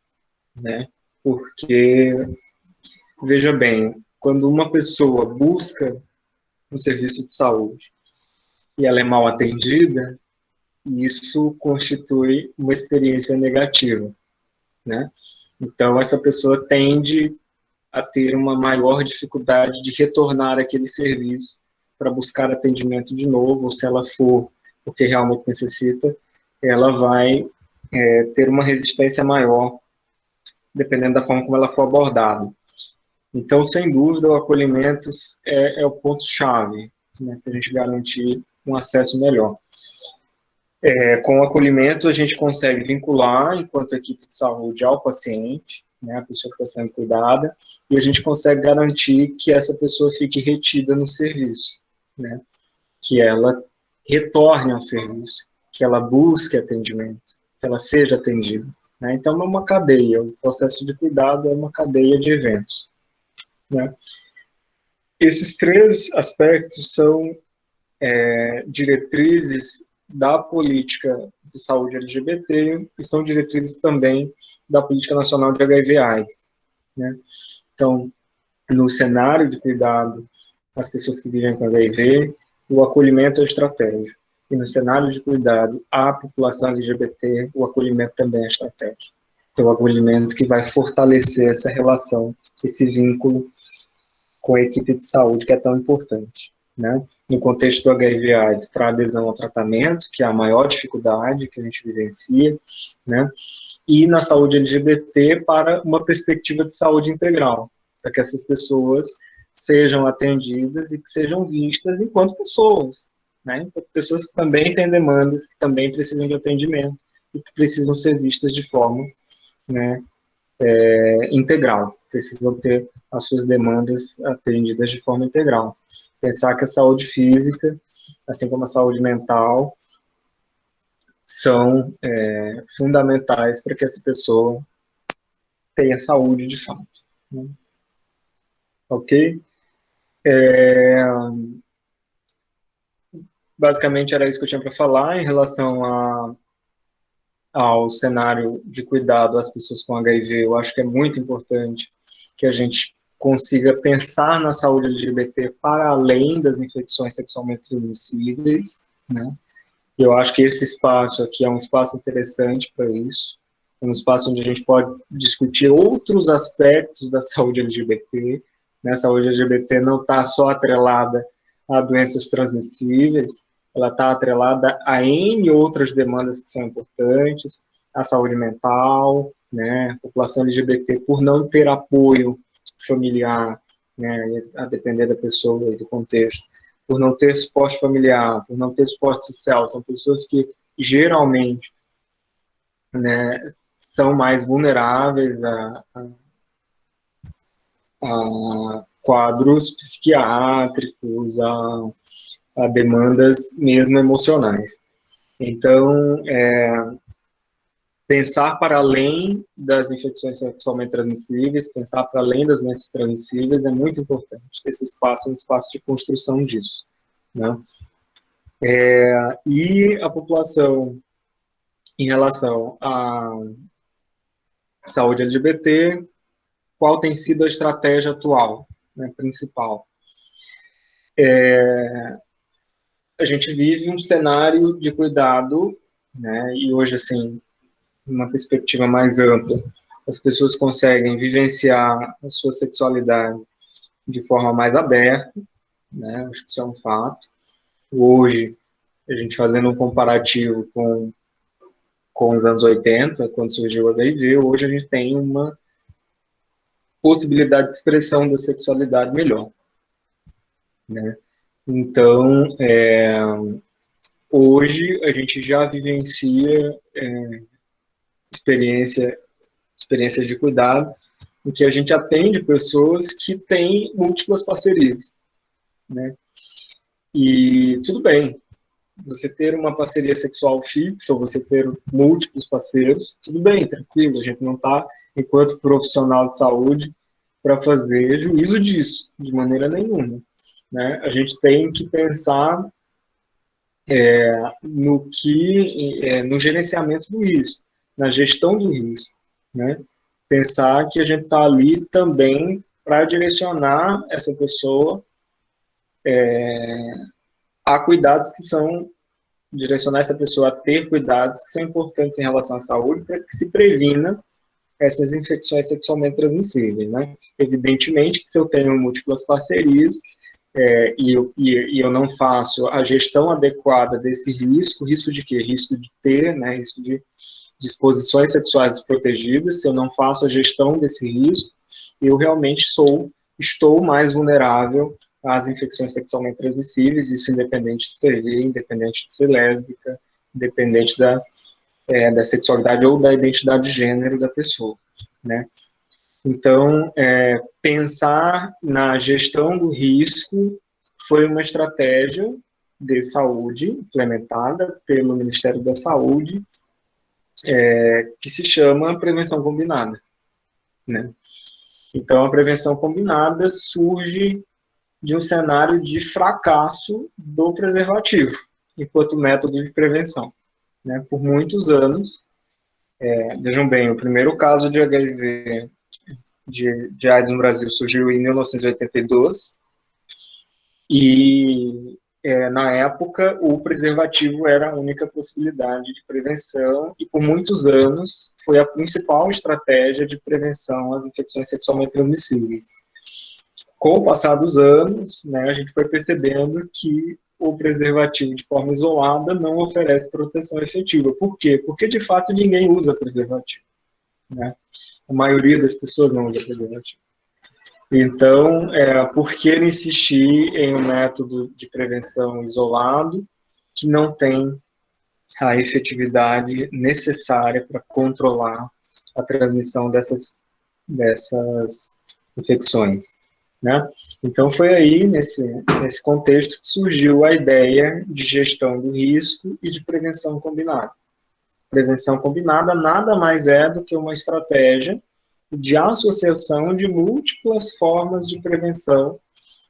né? Porque, veja bem, quando uma pessoa busca um serviço de saúde e ela é mal atendida, isso constitui uma experiência negativa, né? Então, essa pessoa tende a ter uma maior dificuldade de retornar àquele serviço para buscar atendimento de novo, ou se ela for porque realmente necessita, ela vai ter uma resistência maior, dependendo da forma como ela for abordada. Então, sem dúvida, o acolhimento é o ponto-chave, né, para a gente garantir um acesso melhor. Com o acolhimento, a gente consegue vincular, enquanto equipe de saúde, ao paciente, né, a pessoa que está sendo cuidada, e a gente consegue garantir que essa pessoa fique retida no serviço, né, que ela retorne ao serviço, que ela busque atendimento, que ela seja atendida, né. Então, é uma cadeia, o processo de cuidado é uma cadeia de eventos, né. Esses três aspectos são diretrizes da política de saúde LGBT e são diretrizes também da política nacional de HIV/AIDS, né? Então, no cenário de cuidado às pessoas que vivem com HIV, o acolhimento é estratégico. E no cenário de cuidado à população LGBT, o acolhimento também é estratégico. É o acolhimento que vai fortalecer essa relação, esse vínculo com a equipe de saúde que é tão importante, né? No contexto do HIV/AIDS, para adesão ao tratamento, que é a maior dificuldade que a gente vivencia, né? E na saúde LGBT, para uma perspectiva de saúde integral, para que essas pessoas sejam atendidas e que sejam vistas enquanto pessoas, né? Enquanto pessoas que também têm demandas, que também precisam de atendimento e que precisam ser vistas de forma, né, integral, precisam ter as suas demandas atendidas de forma integral. Pensar que a saúde física, assim como a saúde mental, são fundamentais para que essa pessoa tenha saúde de fato, né? Ok? Basicamente era isso que eu tinha para falar em relação ao cenário de cuidado às pessoas com HIV. Eu acho que é muito importante que a gente consiga pensar na saúde LGBT para além das infecções sexualmente transmissíveis, né? Eu acho que esse espaço aqui é um espaço interessante para isso, é um espaço onde a gente pode discutir outros aspectos da saúde LGBT, né? A saúde LGBT não está só atrelada a doenças transmissíveis, ela está atrelada a N outras demandas que são importantes, a saúde mental, né? A população LGBT, por não ter apoio familiar, né? A depender da pessoa e do contexto, por não ter suporte familiar, por não ter suporte social, são pessoas que geralmente, né, são mais vulneráveis a quadros psiquiátricos, a demandas mesmo emocionais. Então, pensar para além das infecções sexualmente transmissíveis, pensar para além das doenças transmissíveis é muito importante. Esse espaço é um espaço de construção disso, né? E a população, em relação à saúde LGBT, qual tem sido a estratégia atual, né, principal? A gente vive um cenário de cuidado, né, e hoje, assim, uma perspectiva mais ampla, as pessoas conseguem vivenciar a sua sexualidade de forma mais aberta, né, acho que isso é um fato. Hoje, a gente fazendo um comparativo com os anos 80, quando surgiu o HIV, hoje a gente tem uma possibilidade de expressão da sexualidade melhor, né? Então, hoje a gente já vivencia experiências de cuidado em que a gente atende pessoas que têm múltiplas parcerias, né? E tudo bem, você ter uma parceria sexual fixa ou você ter múltiplos parceiros, tudo bem, tranquilo, a gente não está, enquanto profissional de saúde, para fazer juízo disso, de maneira nenhuma, né? A gente tem que pensar no gerenciamento do risco, na gestão do risco, né? Pensar que a gente está ali também para direcionar essa pessoa a cuidados que são, direcionar essa pessoa a ter cuidados que são importantes em relação à saúde para que se previna essas infecções sexualmente transmissíveis, né? Evidentemente que se eu tenho múltiplas parcerias e eu não faço a gestão adequada desse risco de quê? Risco de ter, né? Risco de disposições sexuais desprotegidas, se eu não faço a gestão desse risco, eu realmente estou mais vulnerável às infecções sexualmente transmissíveis, isso independente de ser gay, independente de ser lésbica, independente da sexualidade ou da identidade de gênero da pessoa, né? Então, pensar na gestão do risco foi uma estratégia de saúde implementada pelo Ministério da Saúde, que se chama prevenção combinada, né? Então, a prevenção combinada surge de um cenário de fracasso do preservativo, enquanto método de prevenção, né? Por muitos anos, vejam bem, o primeiro caso de HIV, de AIDS no Brasil surgiu em 1982, e na época o preservativo era a única possibilidade de prevenção e por muitos anos foi a principal estratégia de prevenção às infecções sexualmente transmissíveis. Com o passar dos anos, né, a gente foi percebendo que o preservativo de forma isolada não oferece proteção efetiva. Por quê? Porque de fato ninguém usa preservativo, né? A maioria das pessoas não usa preservativo. Então, por que insistir em um método de prevenção isolado que não tem a efetividade necessária para controlar a transmissão dessas infecções, né? Então, foi aí, nesse contexto, que surgiu a ideia de gestão do risco e de prevenção combinada. Prevenção combinada nada mais é do que uma estratégia de associação de múltiplas formas de prevenção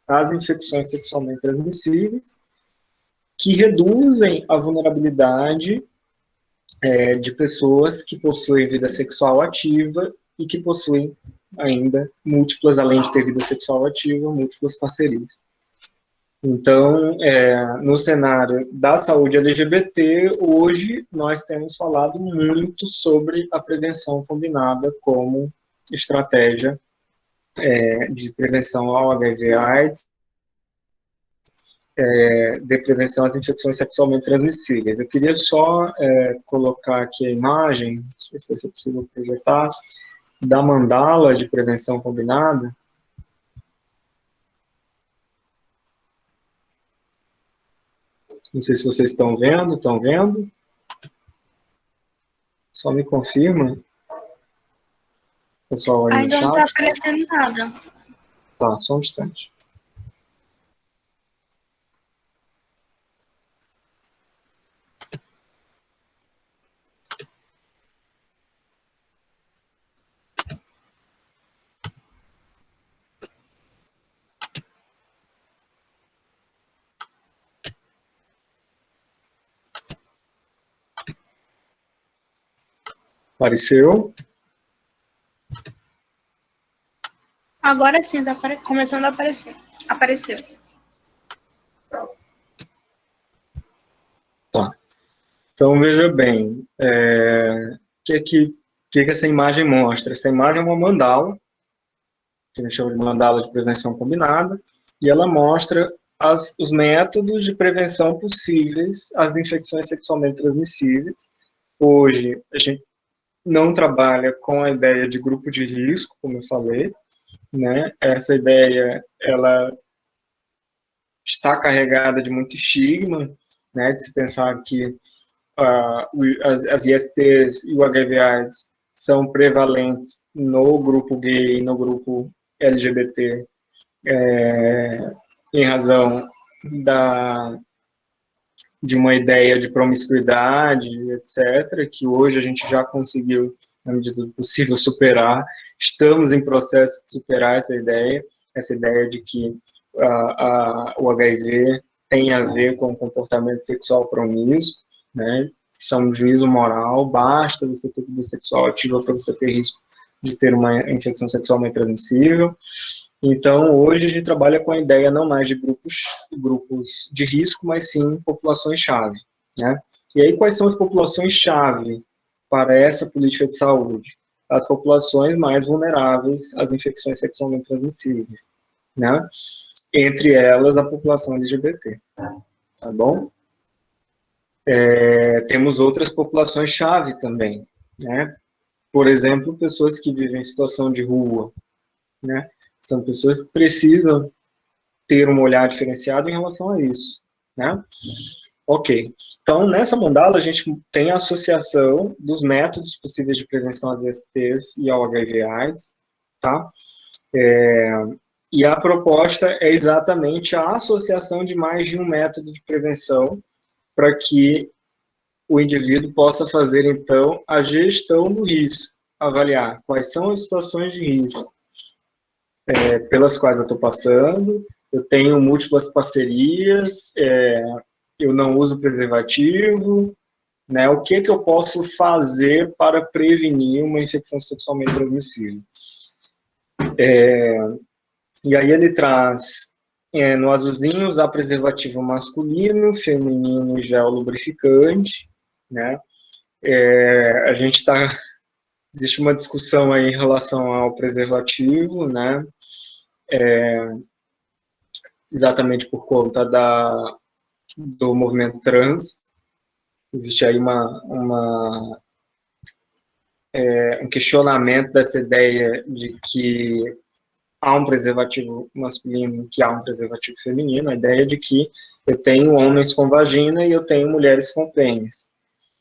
às infecções sexualmente transmissíveis que reduzem a vulnerabilidade de pessoas que possuem vida sexual ativa e que possuem ainda múltiplas, além de ter vida sexual ativa, múltiplas parcerias. Então, no cenário da saúde LGBT, hoje nós temos falado muito sobre a prevenção combinada como estratégia de prevenção ao HIV/AIDS, de prevenção às infecções sexualmente transmissíveis. Eu queria só colocar aqui a imagem, não sei se vai ser possível projetar, da mandala de prevenção combinada. Não sei se vocês estão vendo, Só me confirma, pessoal, aí no Ainda não chat. está aparecendo nada. Tá, só um instante. Apareceu? Agora sim, está começando a aparecer. Apareceu. Tá. Então, veja bem, o que essa imagem mostra? Essa imagem é uma mandala, que a gente chama de mandala de prevenção combinada, e ela mostra os métodos de prevenção possíveis às infecções sexualmente transmissíveis. Hoje, a gente não trabalha com a ideia de grupo de risco, como eu falei, né? Essa ideia, ela está carregada de muito estigma, né? De se pensar que as ISTs e o HIV/AIDS são prevalentes no grupo gay e no grupo LGBT, em razão de uma ideia de promiscuidade, etc., que hoje a gente já conseguiu, na medida do possível, superar. Estamos em processo de superar essa ideia de que o HIV tem a ver com comportamento sexual promíscuo, né? Isso é um juízo moral, basta você ter vida sexual ativa para você ter risco de ter uma infecção sexualmente transmissível. Então, hoje a gente trabalha com a ideia não mais de grupos de risco, mas sim populações-chave, né? E aí, quais são as populações-chave para essa política de saúde? As populações mais vulneráveis às infecções sexualmente transmissíveis, né? Entre elas, a população LGBT, tá bom? Temos outras populações-chave também, né? Por exemplo, pessoas que vivem em situação de rua, né? São pessoas que precisam ter um olhar diferenciado em relação a isso, né? Ok. Então, nessa mandala, a gente tem a associação dos métodos possíveis de prevenção às ISTs e ao HIV/AIDS, tá? E a proposta é exatamente a associação de mais de um método de prevenção para que o indivíduo possa fazer, então, a gestão do risco, avaliar quais são as situações de risco pelas quais eu estou passando, eu tenho múltiplas parcerias, eu não uso preservativo, né? O que eu posso fazer para prevenir uma infecção sexualmente transmissível? E aí ele traz, no azulzinho, usar preservativo masculino, feminino e gel lubrificante, né? A gente está... Existe uma discussão aí em relação ao preservativo, né? Exatamente por conta do movimento trans. Existe aí um questionamento dessa ideia de que há um preservativo masculino, que há um preservativo feminino, a ideia de que eu tenho homens com vagina e eu tenho mulheres com pênis.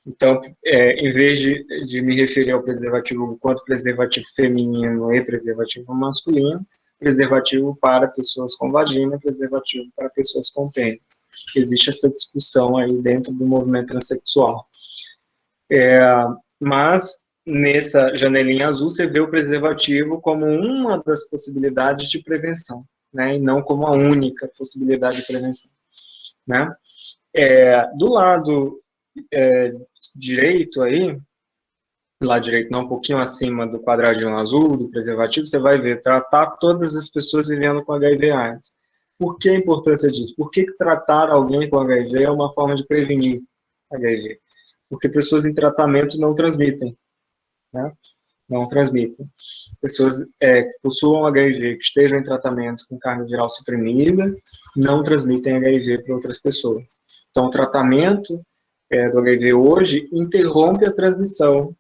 Então, em vez de me referir ao preservativo quanto preservativo feminino e preservativo masculino, preservativo para pessoas com vagina, preservativo para pessoas com pênis. Existe essa discussão aí dentro do movimento transexual. Mas, nessa janelinha azul, você vê o preservativo como uma das possibilidades de prevenção, né, e não como a única possibilidade de prevenção, né? Do lado direito aí, lado direito não, um pouquinho acima do quadradinho azul, do preservativo, você vai ver, tratar todas as pessoas vivendo com HIV/AIDS. Por que a importância disso? Por que tratar alguém com HIV é uma forma de prevenir HIV? Porque pessoas em tratamento não transmitem, né? não transmitem. Pessoas que possuam HIV, que estejam em tratamento com carga viral suprimida, não transmitem HIV para outras pessoas. Então, o tratamento do HIV hoje interrompe a transmissão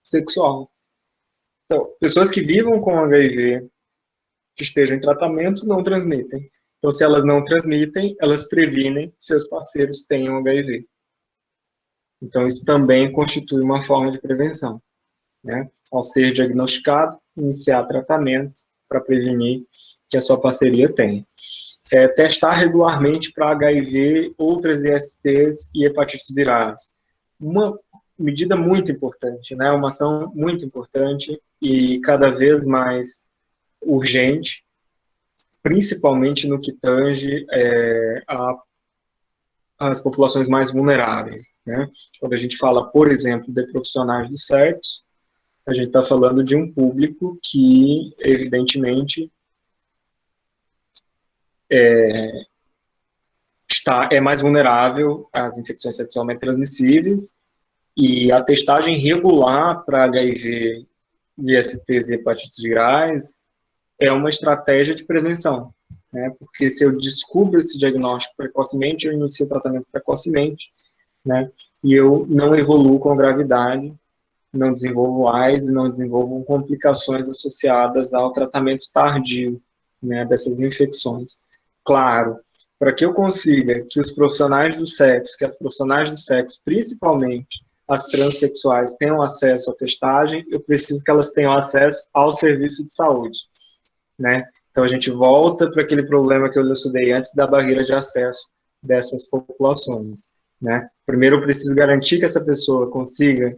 sexual. Então, pessoas que vivam com HIV, que estejam em tratamento, não transmitem. Então, se elas não transmitem, elas previnem que seus parceiros tenham HIV. Então, isso também constitui uma forma de prevenção, né? Ao ser diagnosticado, iniciar tratamento para prevenir que a sua parceria tenha. Testar regularmente para HIV, outras ISTs e hepatites virais. Uma medida muito importante, né? Uma ação muito importante e cada vez mais urgente, principalmente no que tange as populações mais vulneráveis, né? Quando a gente fala, por exemplo, de profissionais do sexo, a gente está falando de um público que, evidentemente, é mais vulnerável às infecções sexualmente transmissíveis, e a testagem regular para HIV, ISTs e hepatites virais é uma estratégia de prevenção, né? Porque se eu descubro esse diagnóstico precocemente, eu inicio o tratamento precocemente, né? E eu não evoluo com gravidade, não desenvolvo AIDS, não desenvolvo complicações associadas ao tratamento tardio, né, dessas infecções. Claro, para que eu consiga que os profissionais do sexo, que as profissionais do sexo, principalmente as transexuais, tenham acesso à testagem, eu preciso que elas tenham acesso ao serviço de saúde, né? Então a gente volta para aquele problema que eu estudei antes da barreira de acesso dessas populações, né? Primeiro eu preciso garantir que essa pessoa consiga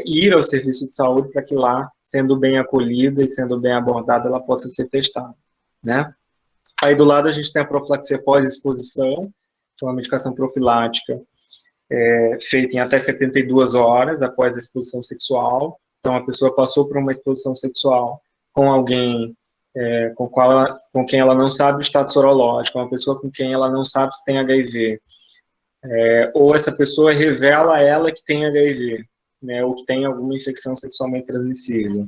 ir ao serviço de saúde para que lá, sendo bem acolhida e sendo bem abordada, ela possa ser testada, né? Aí do lado a gente tem a profilaxia pós-exposição, que é uma medicação profilática feita em até 72 horas após a exposição sexual. Então a pessoa passou por uma exposição sexual com alguém com quem ela não sabe o status sorológico, uma pessoa com quem ela não sabe se tem HIV, ou essa pessoa revela a ela que tem HIV, né, ou que tem alguma infecção sexualmente transmissível.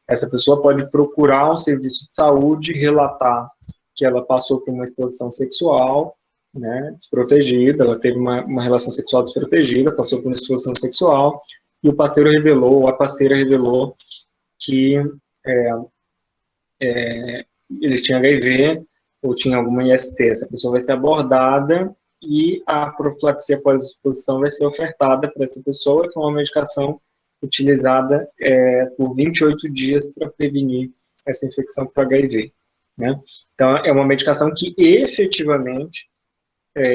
Essa pessoa pode procurar um serviço de saúde, relatar que ela passou por uma exposição sexual, né, desprotegida, ela teve uma relação sexual desprotegida, passou por uma exposição sexual, e o parceiro revelou, ou a parceira revelou que ele tinha HIV ou tinha alguma IST. Essa pessoa vai ser abordada e a profilaxia pós-exposição vai ser ofertada para essa pessoa, que é uma medicação utilizada por 28 dias para prevenir essa infecção por HIV, né? Então, é uma medicação que efetivamente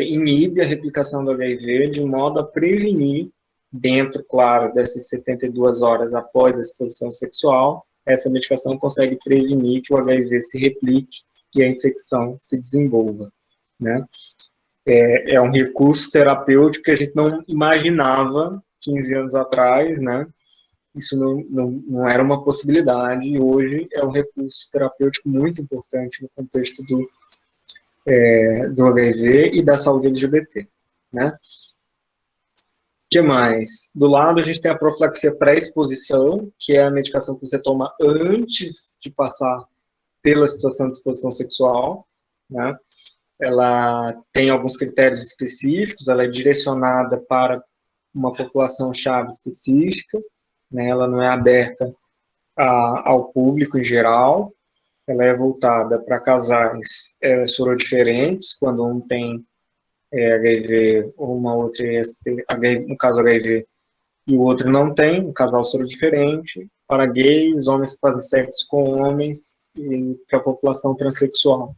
inibe a replicação do HIV de modo a prevenir, dentro, claro, dessas 72 horas após a exposição sexual, essa medicação consegue prevenir que o HIV se replique e a infecção se desenvolva, né? É um recurso terapêutico que a gente não imaginava 15 anos atrás, né? Isso não era uma possibilidade, e hoje é um recurso terapêutico muito importante no contexto do HIV e da saúde LGBT, né? O que mais? Do lado a gente tem a profilaxia pré-exposição, que é a medicação que você toma antes de passar pela situação de exposição sexual, né? Ela tem alguns critérios específicos, ela é direcionada para uma população-chave específica, né? Ela não é aberta ao público em geral, ela é voltada para casais sorodiferentes, quando um tem HIV ou uma outra IST, no caso HIV, e o outro não tem, um casal sorodiferente, para gays, homens que fazem sexo com homens, e para a população transexual.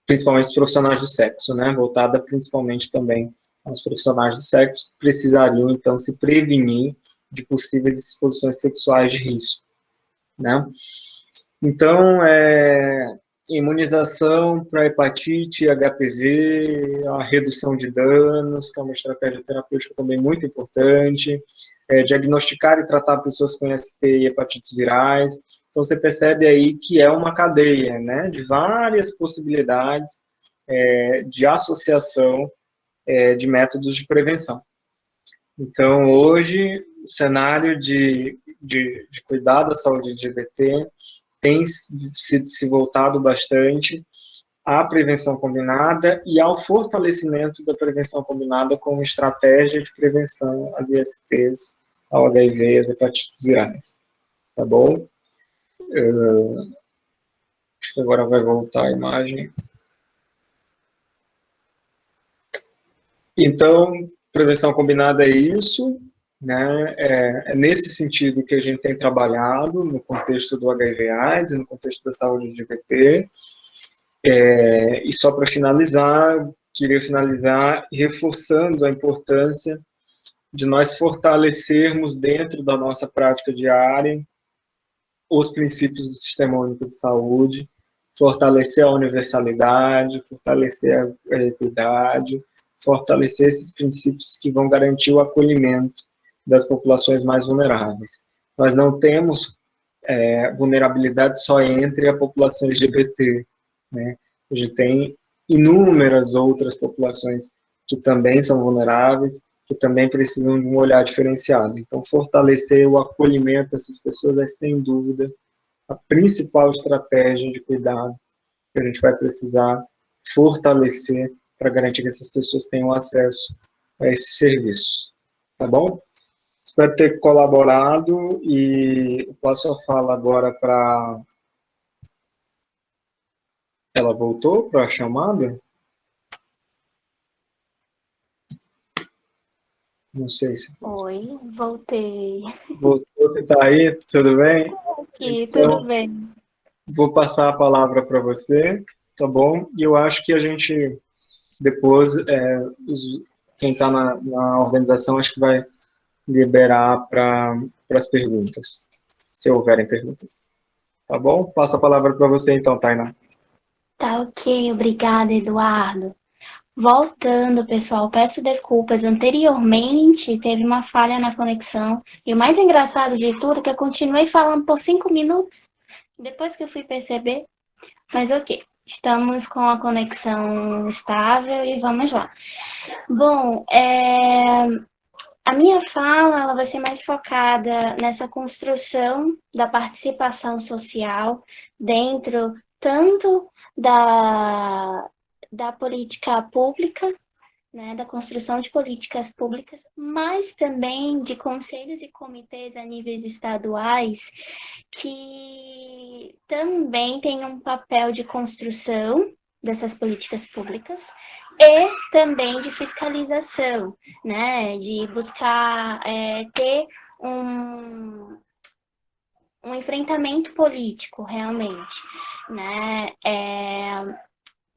Principalmente os profissionais do sexo, né? Voltada principalmente também aos profissionais do sexo, que precisariam, então, se prevenir de possíveis exposições sexuais de risco, né? Então, imunização para hepatite, HPV, a redução de danos, que é uma estratégia terapêutica também muito importante, diagnosticar e tratar pessoas com IST e hepatites virais. Então, você percebe aí que é uma cadeia, né, de várias possibilidades de associação de métodos de prevenção. Então, hoje, o cenário de cuidar da saúde LGBT tem se voltado bastante à prevenção combinada e ao fortalecimento da prevenção combinada como estratégia de prevenção às ISTs, ao HIV e às hepatites virais. Tá bom? Acho que agora vai voltar a imagem. Então, prevenção combinada é isso, né? É nesse sentido que a gente tem trabalhado no contexto do HIV/AIDS, no contexto da saúde LGBT. E só para finalizar, queria finalizar reforçando a importância de nós fortalecermos dentro da nossa prática diária os princípios do Sistema Único de Saúde, fortalecer a universalidade, fortalecer a equidade, fortalecer esses princípios que vão garantir o acolhimento das populações mais vulneráveis. Nós não temos vulnerabilidade só entre a população LGBT, né? A gente tem inúmeras outras populações que também são vulneráveis, que também precisam de um olhar diferenciado. Então, fortalecer o acolhimento dessas pessoas é, sem dúvida, a principal estratégia de cuidado que a gente vai precisar fortalecer para garantir que essas pessoas tenham acesso a esse serviço. Tá bom? Espero ter colaborado e eu passo a fala agora para... Ela voltou para a chamada? Não sei se... Oi, voltei. Voltou, você está aí? Tudo bem? Aqui, Então, tudo bem? vou passar a palavra para você, tá bom? E eu acho que a gente, depois, quem está na organização, acho que vai liberar para as perguntas, se houverem perguntas. Tá bom? Passo a palavra para você então, Tainá. Tá ok, obrigada, Eduardo. Voltando, pessoal, peço desculpas. Anteriormente teve uma falha na conexão. E o mais engraçado de tudo é que eu continuei falando por 5 minutos, depois que eu fui perceber. Mas ok, estamos com a conexão estável e vamos lá. Bom, a minha fala ela vai ser mais focada nessa construção da participação social dentro tanto da política pública, né, da construção de políticas públicas, mas também de conselhos e comitês a níveis estaduais que também têm um papel de construção dessas políticas públicas e também de fiscalização, né, de buscar ter um enfrentamento político realmente, né,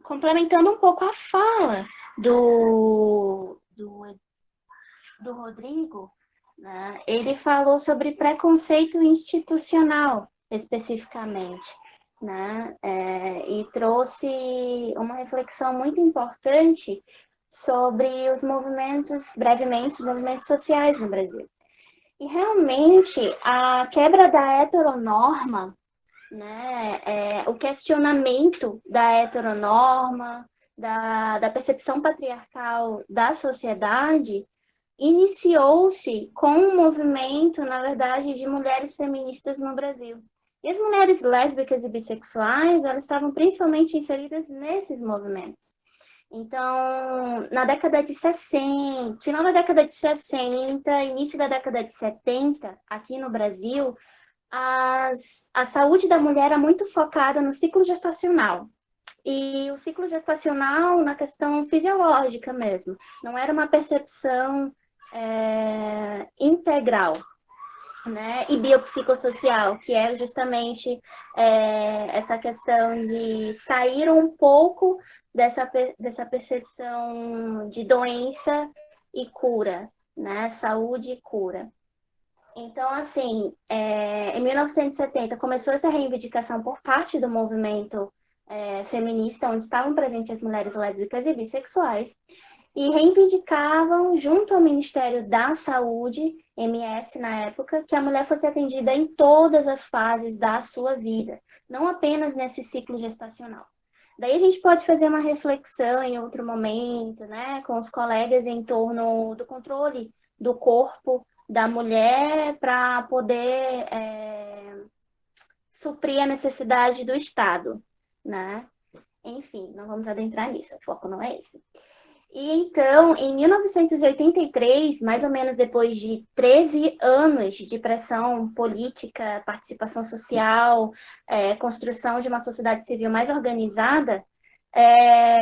complementando um pouco a fala do Rodrigo, né? Ele falou sobre preconceito institucional, especificamente, né? E trouxe uma reflexão muito importante sobre os movimentos, brevemente, os movimentos sociais no Brasil. E realmente a quebra da heteronorma, né, o questionamento da heteronorma, da percepção patriarcal da sociedade, iniciou-se com um movimento, na verdade, de mulheres feministas no Brasil. E as mulheres lésbicas e bissexuais, elas estavam principalmente inseridas nesses movimentos. Então, na década de 60, final da década de 60, início da década de 70, aqui no Brasil, a saúde da mulher era muito focada no ciclo gestacional. E o ciclo gestacional na questão fisiológica mesmo. Não era uma percepção integral, né? E biopsicossocial, que era justamente essa questão de sair um pouco dessa percepção de doença e cura, né? Saúde e cura. Então, assim, em 1970 começou essa reivindicação por parte do movimento feminista, onde estavam presentes as mulheres lésbicas e bissexuais, e reivindicavam, junto ao Ministério da Saúde, MS na época, que a mulher fosse atendida em todas as fases da sua vida, não apenas nesse ciclo gestacional. Daí a gente pode fazer uma reflexão em outro momento, né, com os colegas em torno do controle do corpo da mulher para poder suprir a necessidade do Estado, né? Enfim, não vamos adentrar nisso, o foco não é esse. E então, em 1983, mais ou menos depois de 13 anos de pressão política, participação social, construção de uma sociedade civil mais organizada,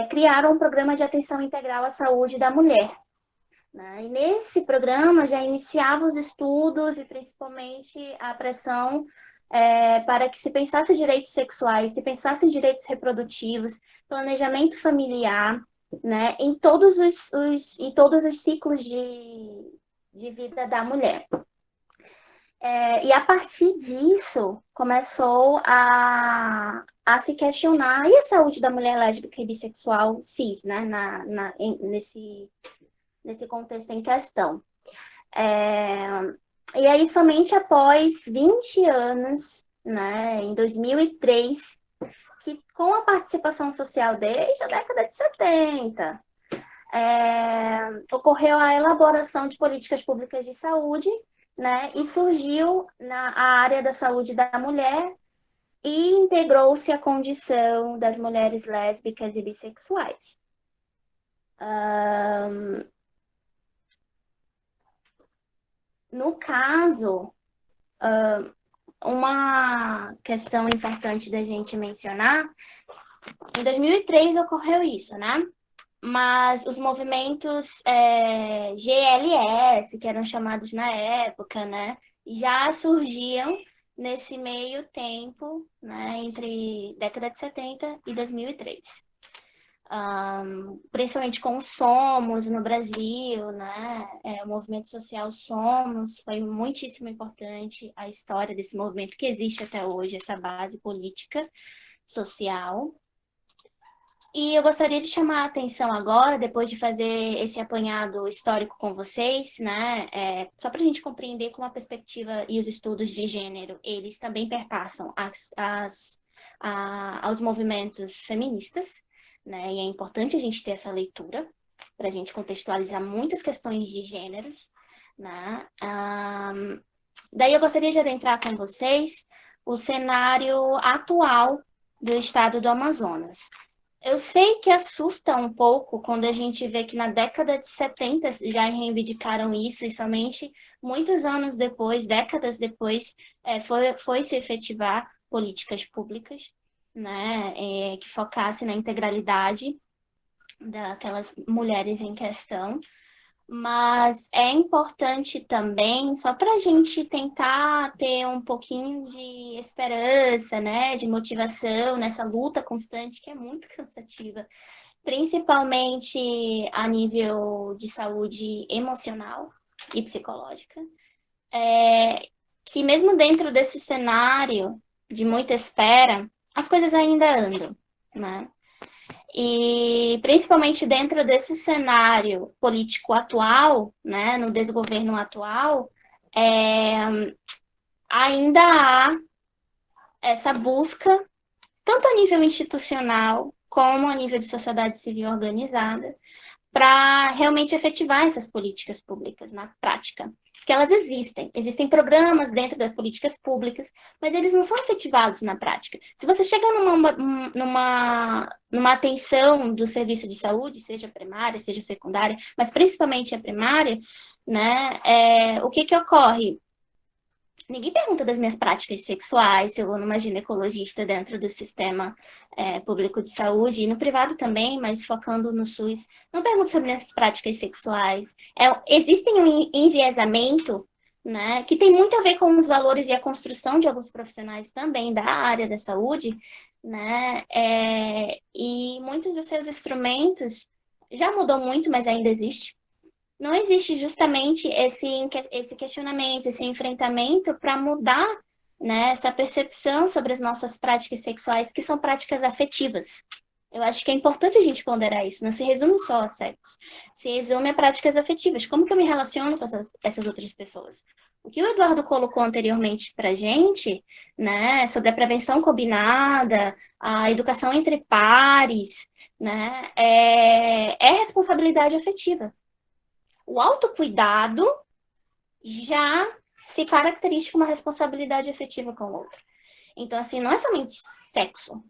criaram um programa de atenção integral à saúde da mulher. Né? E nesse programa já iniciava os estudos e principalmente a pressão para que se pensasse direitos sexuais, se pensasse em direitos reprodutivos, planejamento familiar, né, em todos os ciclos de vida da mulher. E a partir disso, começou a se questionar e a saúde da mulher lésbica e bissexual cis, né, nesse contexto em questão. E aí, somente após 20 anos, né, em 2003, que com a participação social desde a década de 70, ocorreu a elaboração de políticas públicas de saúde, né, e surgiu a área da saúde da mulher e integrou-se a condição das mulheres lésbicas e bissexuais. No caso, uma questão importante da gente mencionar, em 2003 ocorreu isso, né? Mas os movimentos GLS, que eram chamados na época, né, já surgiam nesse meio tempo, né, entre década de 70 e 2003. Principalmente com o Somos no Brasil, né? O movimento social Somos foi muitíssimo importante a história desse movimento que existe até hoje, essa base política social. E eu gostaria de chamar a atenção agora, depois de fazer esse apanhado histórico com vocês, né? Só para a gente compreender como a perspectiva e os estudos de gênero, eles também perpassam aos movimentos feministas, né? E é importante a gente ter essa leitura para a gente contextualizar muitas questões de gêneros, né? Daí eu gostaria de adentrar com vocês o cenário atual do estado do Amazonas. Eu sei que assusta um pouco quando a gente vê que na década de 70 já reivindicaram isso e somente muitos anos depois, décadas depois, foi se efetivar políticas públicas, né, que focasse na integralidade daquelas mulheres em questão. Mas é importante também, só para a gente tentar ter um pouquinho de esperança, né, de motivação nessa luta constante, que é muito cansativa, principalmente a nível de saúde emocional e psicológica, que mesmo dentro desse cenário de muita espera, as coisas ainda andam, né? E principalmente dentro desse cenário político atual, né, no desgoverno atual, ainda há essa busca, tanto a nível institucional como a nível de sociedade civil organizada, para realmente efetivar essas políticas públicas na prática. Porque elas existem programas dentro das políticas públicas, mas eles não são efetivados na prática. Se você chega numa atenção do serviço de saúde, seja primária, seja secundária, mas principalmente a primária, né, o que ocorre? Ninguém pergunta das minhas práticas sexuais, se eu vou numa ginecologista dentro do sistema público de saúde, e no privado também, mas focando no SUS. Não pergunto sobre minhas práticas sexuais. Existe um enviesamento, né, que tem muito a ver com os valores e a construção de alguns profissionais também da área da saúde, né, e muitos dos seus instrumentos já mudou muito, mas ainda existe. Não existe justamente esse questionamento, esse enfrentamento para mudar, né, essa percepção sobre as nossas práticas sexuais, que são práticas afetivas. Eu acho que é importante a gente ponderar isso, não se resume só a sexo, se resume a práticas afetivas. Como que eu me relaciono com essas outras pessoas? O que o Eduardo colocou anteriormente para a gente, né, sobre a prevenção combinada, a educação entre pares, né, é responsabilidade afetiva. O autocuidado já se caracteriza uma responsabilidade efetiva com o outro. Então, assim, não é somente sexo,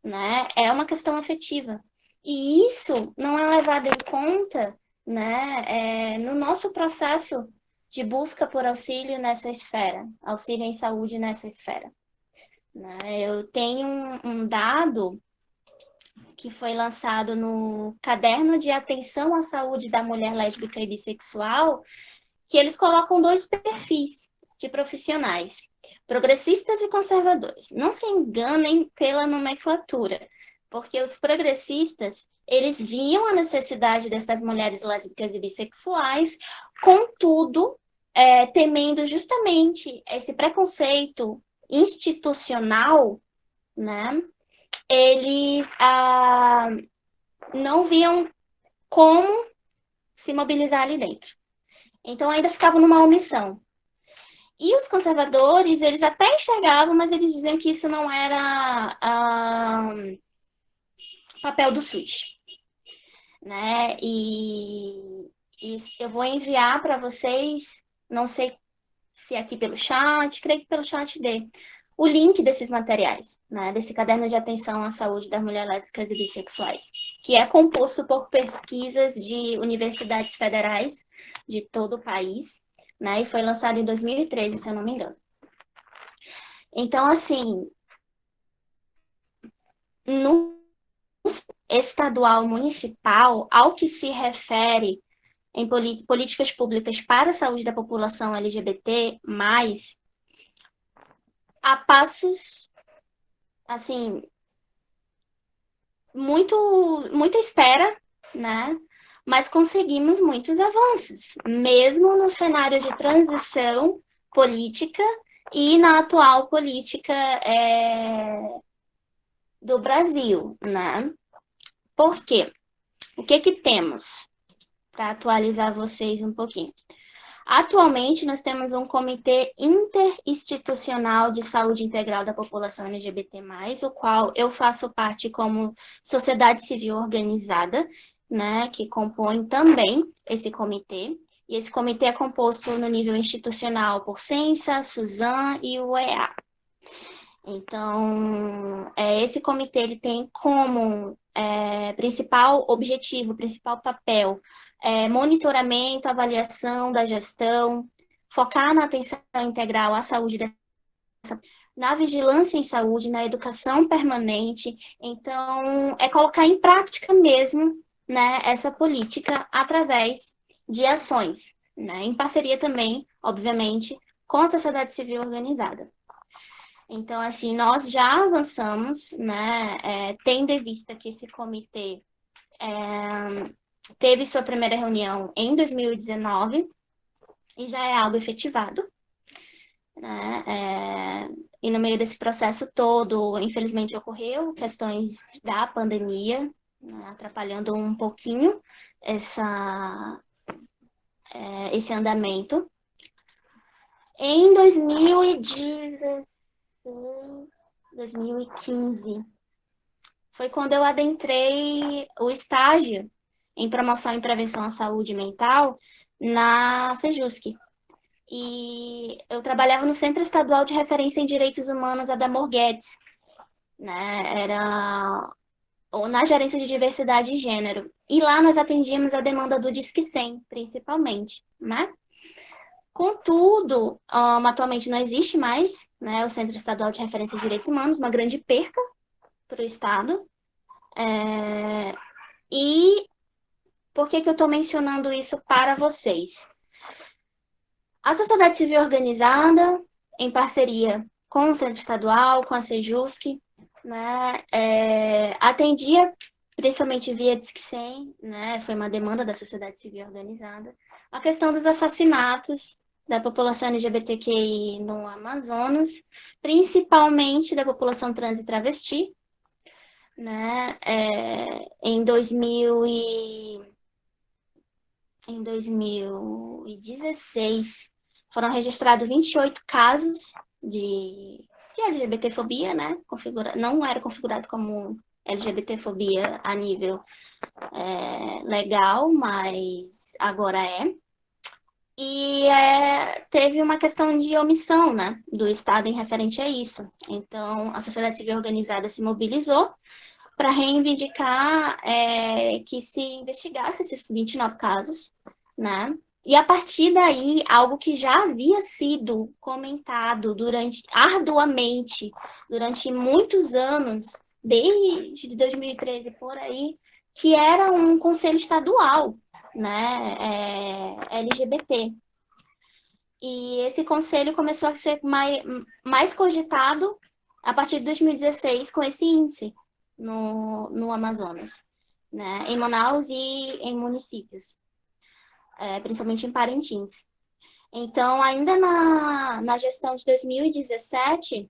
né? É uma questão afetiva. E isso não é levado em conta, né, no nosso processo de busca por auxílio nessa esfera, auxílio em saúde nessa esfera. Né? Eu tenho um dado que foi lançado no Caderno de Atenção à Saúde da Mulher Lésbica e Bissexual, que eles colocam 2 perfis de profissionais, progressistas e conservadores. Não se enganem pela nomenclatura, porque os progressistas, eles viam a necessidade dessas mulheres lésbicas e bissexuais, contudo, temendo justamente esse preconceito institucional, né? Eles não viam como se mobilizar ali dentro. Então, ainda ficava numa omissão. E os conservadores, eles até enxergavam, mas eles diziam que isso não era papel do SUS. Né? E eu vou enviar para vocês, não sei se aqui pelo chat, creio que pelo chat dê, o link desses materiais, né? Desse caderno de atenção à saúde das mulheres lésbicas e bissexuais, que é composto por pesquisas de universidades federais de todo o país, né? E foi lançado em 2013, se eu não me engano. Então, assim, no estadual municipal, ao que se refere em políticas públicas para a saúde da população LGBT+, a passos, assim, muita espera, né? Mas conseguimos muitos avanços, mesmo no cenário de transição política e na atual política do Brasil, né? Por quê? O que temos? Para atualizar vocês um pouquinho. Atualmente, nós temos um Comitê Interinstitucional de Saúde Integral da População LGBT+, o qual eu faço parte como sociedade civil organizada, né, que compõe também esse comitê. E esse comitê é composto no nível institucional por Censa, Suzan e o UEA. Então, esse comitê ele tem como principal objetivo, principal papel, monitoramento, avaliação da gestão, focar na atenção integral à saúde, na vigilância em saúde, na educação permanente. Então, é colocar em prática mesmo, né, essa política através de ações, né, em parceria também, obviamente, com a sociedade civil organizada. Então, assim, nós já avançamos, né, tendo em vista que esse comitê teve sua primeira reunião em 2019 e já é algo efetivado, né, e no meio desse processo todo, infelizmente, ocorreu questões da pandemia, né, atrapalhando um pouquinho esse andamento. Em 2015, foi quando eu adentrei o estágio em promoção e prevenção à saúde mental na Sejusc. E eu trabalhava no Centro Estadual de Referência em Direitos Humanos Adamor Guedes, né? Era na gerência de diversidade e gênero. E lá nós atendíamos a demanda do Disque 100, principalmente, né? Contudo, atualmente não existe mais, né, o Centro Estadual de Referência em Direitos Humanos, uma grande perca para o Estado. E por que eu estou mencionando isso para vocês? A sociedade civil organizada, em parceria com o Centro Estadual, com a Sejusc, né, atendia, principalmente via Disque 100, né, foi uma demanda da sociedade civil organizada, a questão dos assassinatos da população LGBTQI no Amazonas, principalmente da população trans e travesti, né, em 2016, foram registrados 28 casos de LGBTfobia, né? Não era configurado como LGBTfobia a nível legal, mas agora é. E teve uma questão de omissão, né, do Estado em referente a isso. Então, a sociedade civil organizada se mobilizou para reivindicar que se investigasse esses 29 casos, né? E a partir daí, algo que já havia sido comentado arduamente durante muitos anos, desde 2013 por aí, que era um conselho estadual, né, LGBT. E esse conselho começou a ser mais cogitado a partir de 2016 com esse índice no Amazonas, né, em Manaus e em municípios, principalmente em Parintins. Então, ainda na gestão de 2017,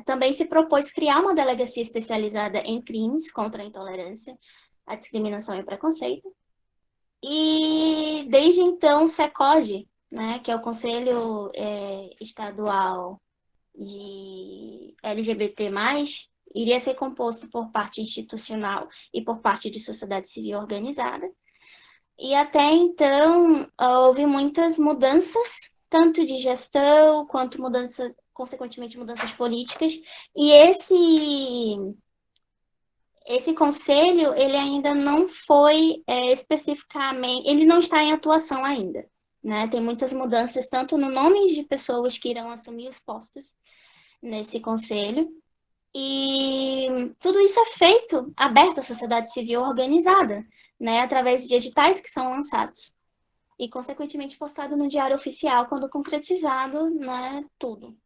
também se propôs criar uma delegacia especializada em crimes contra a intolerância, a discriminação e o preconceito. E, desde então, o SECOD, né, que é o Conselho Estadual de LGBT+, iria ser composto por parte institucional e por parte de sociedade civil organizada. E até então, houve muitas mudanças, tanto de gestão, quanto consequentemente, mudanças políticas. E esse conselho, ele ainda não foi especificamente, ele não está em atuação ainda, né? Tem muitas mudanças, tanto no nome de pessoas que irão assumir os postos nesse conselho, e tudo isso é feito aberto à sociedade civil organizada, né? Através de editais que são lançados e, consequentemente, postado no Diário Oficial quando concretizado, né, tudo.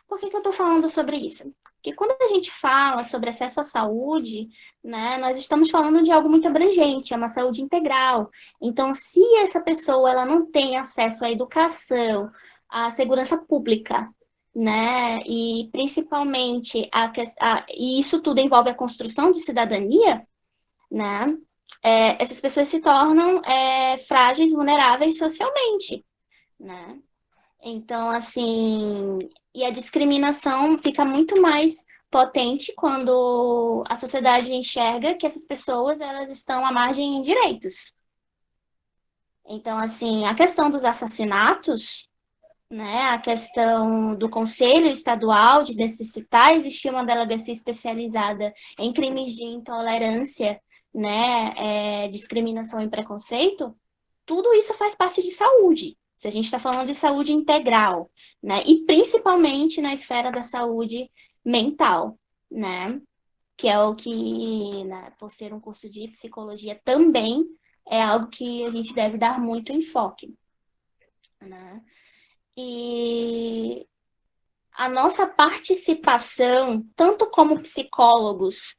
Por que eu estou falando sobre isso? Porque quando a gente fala sobre acesso à saúde, né, nós estamos falando de algo muito abrangente, é uma saúde integral. Então, se essa pessoa ela não tem acesso à educação, à segurança pública, né, e principalmente e isso tudo envolve a construção de cidadania, né, essas pessoas se tornam frágeis, vulneráveis socialmente, né? Então, assim, e a discriminação fica muito mais potente quando a sociedade enxerga que essas pessoas elas estão à margem em direitos. Então, assim, a questão dos assassinatos, né, a questão do Conselho Estadual de necessitar existir uma delegacia especializada em crimes de intolerância, né, discriminação e preconceito, tudo isso faz parte de saúde. Se a gente está falando de saúde integral, né? E principalmente na esfera da saúde mental, né? Que é o que, né, por ser um curso de psicologia, também é algo que a gente deve dar muito enfoque, né? E a nossa participação, tanto como psicólogos,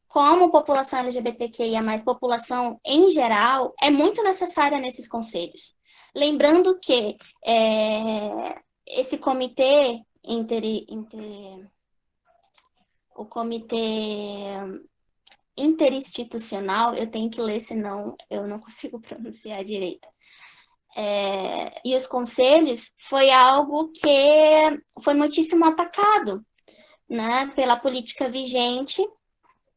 como população LGBTQIA+, população em geral, é muito necessária nesses conselhos. Lembrando que esse comitê o comitê interinstitucional, eu tenho que ler, senão eu não consigo pronunciar direito. E os conselhos foi algo que foi muitíssimo atacado, né, pela política vigente,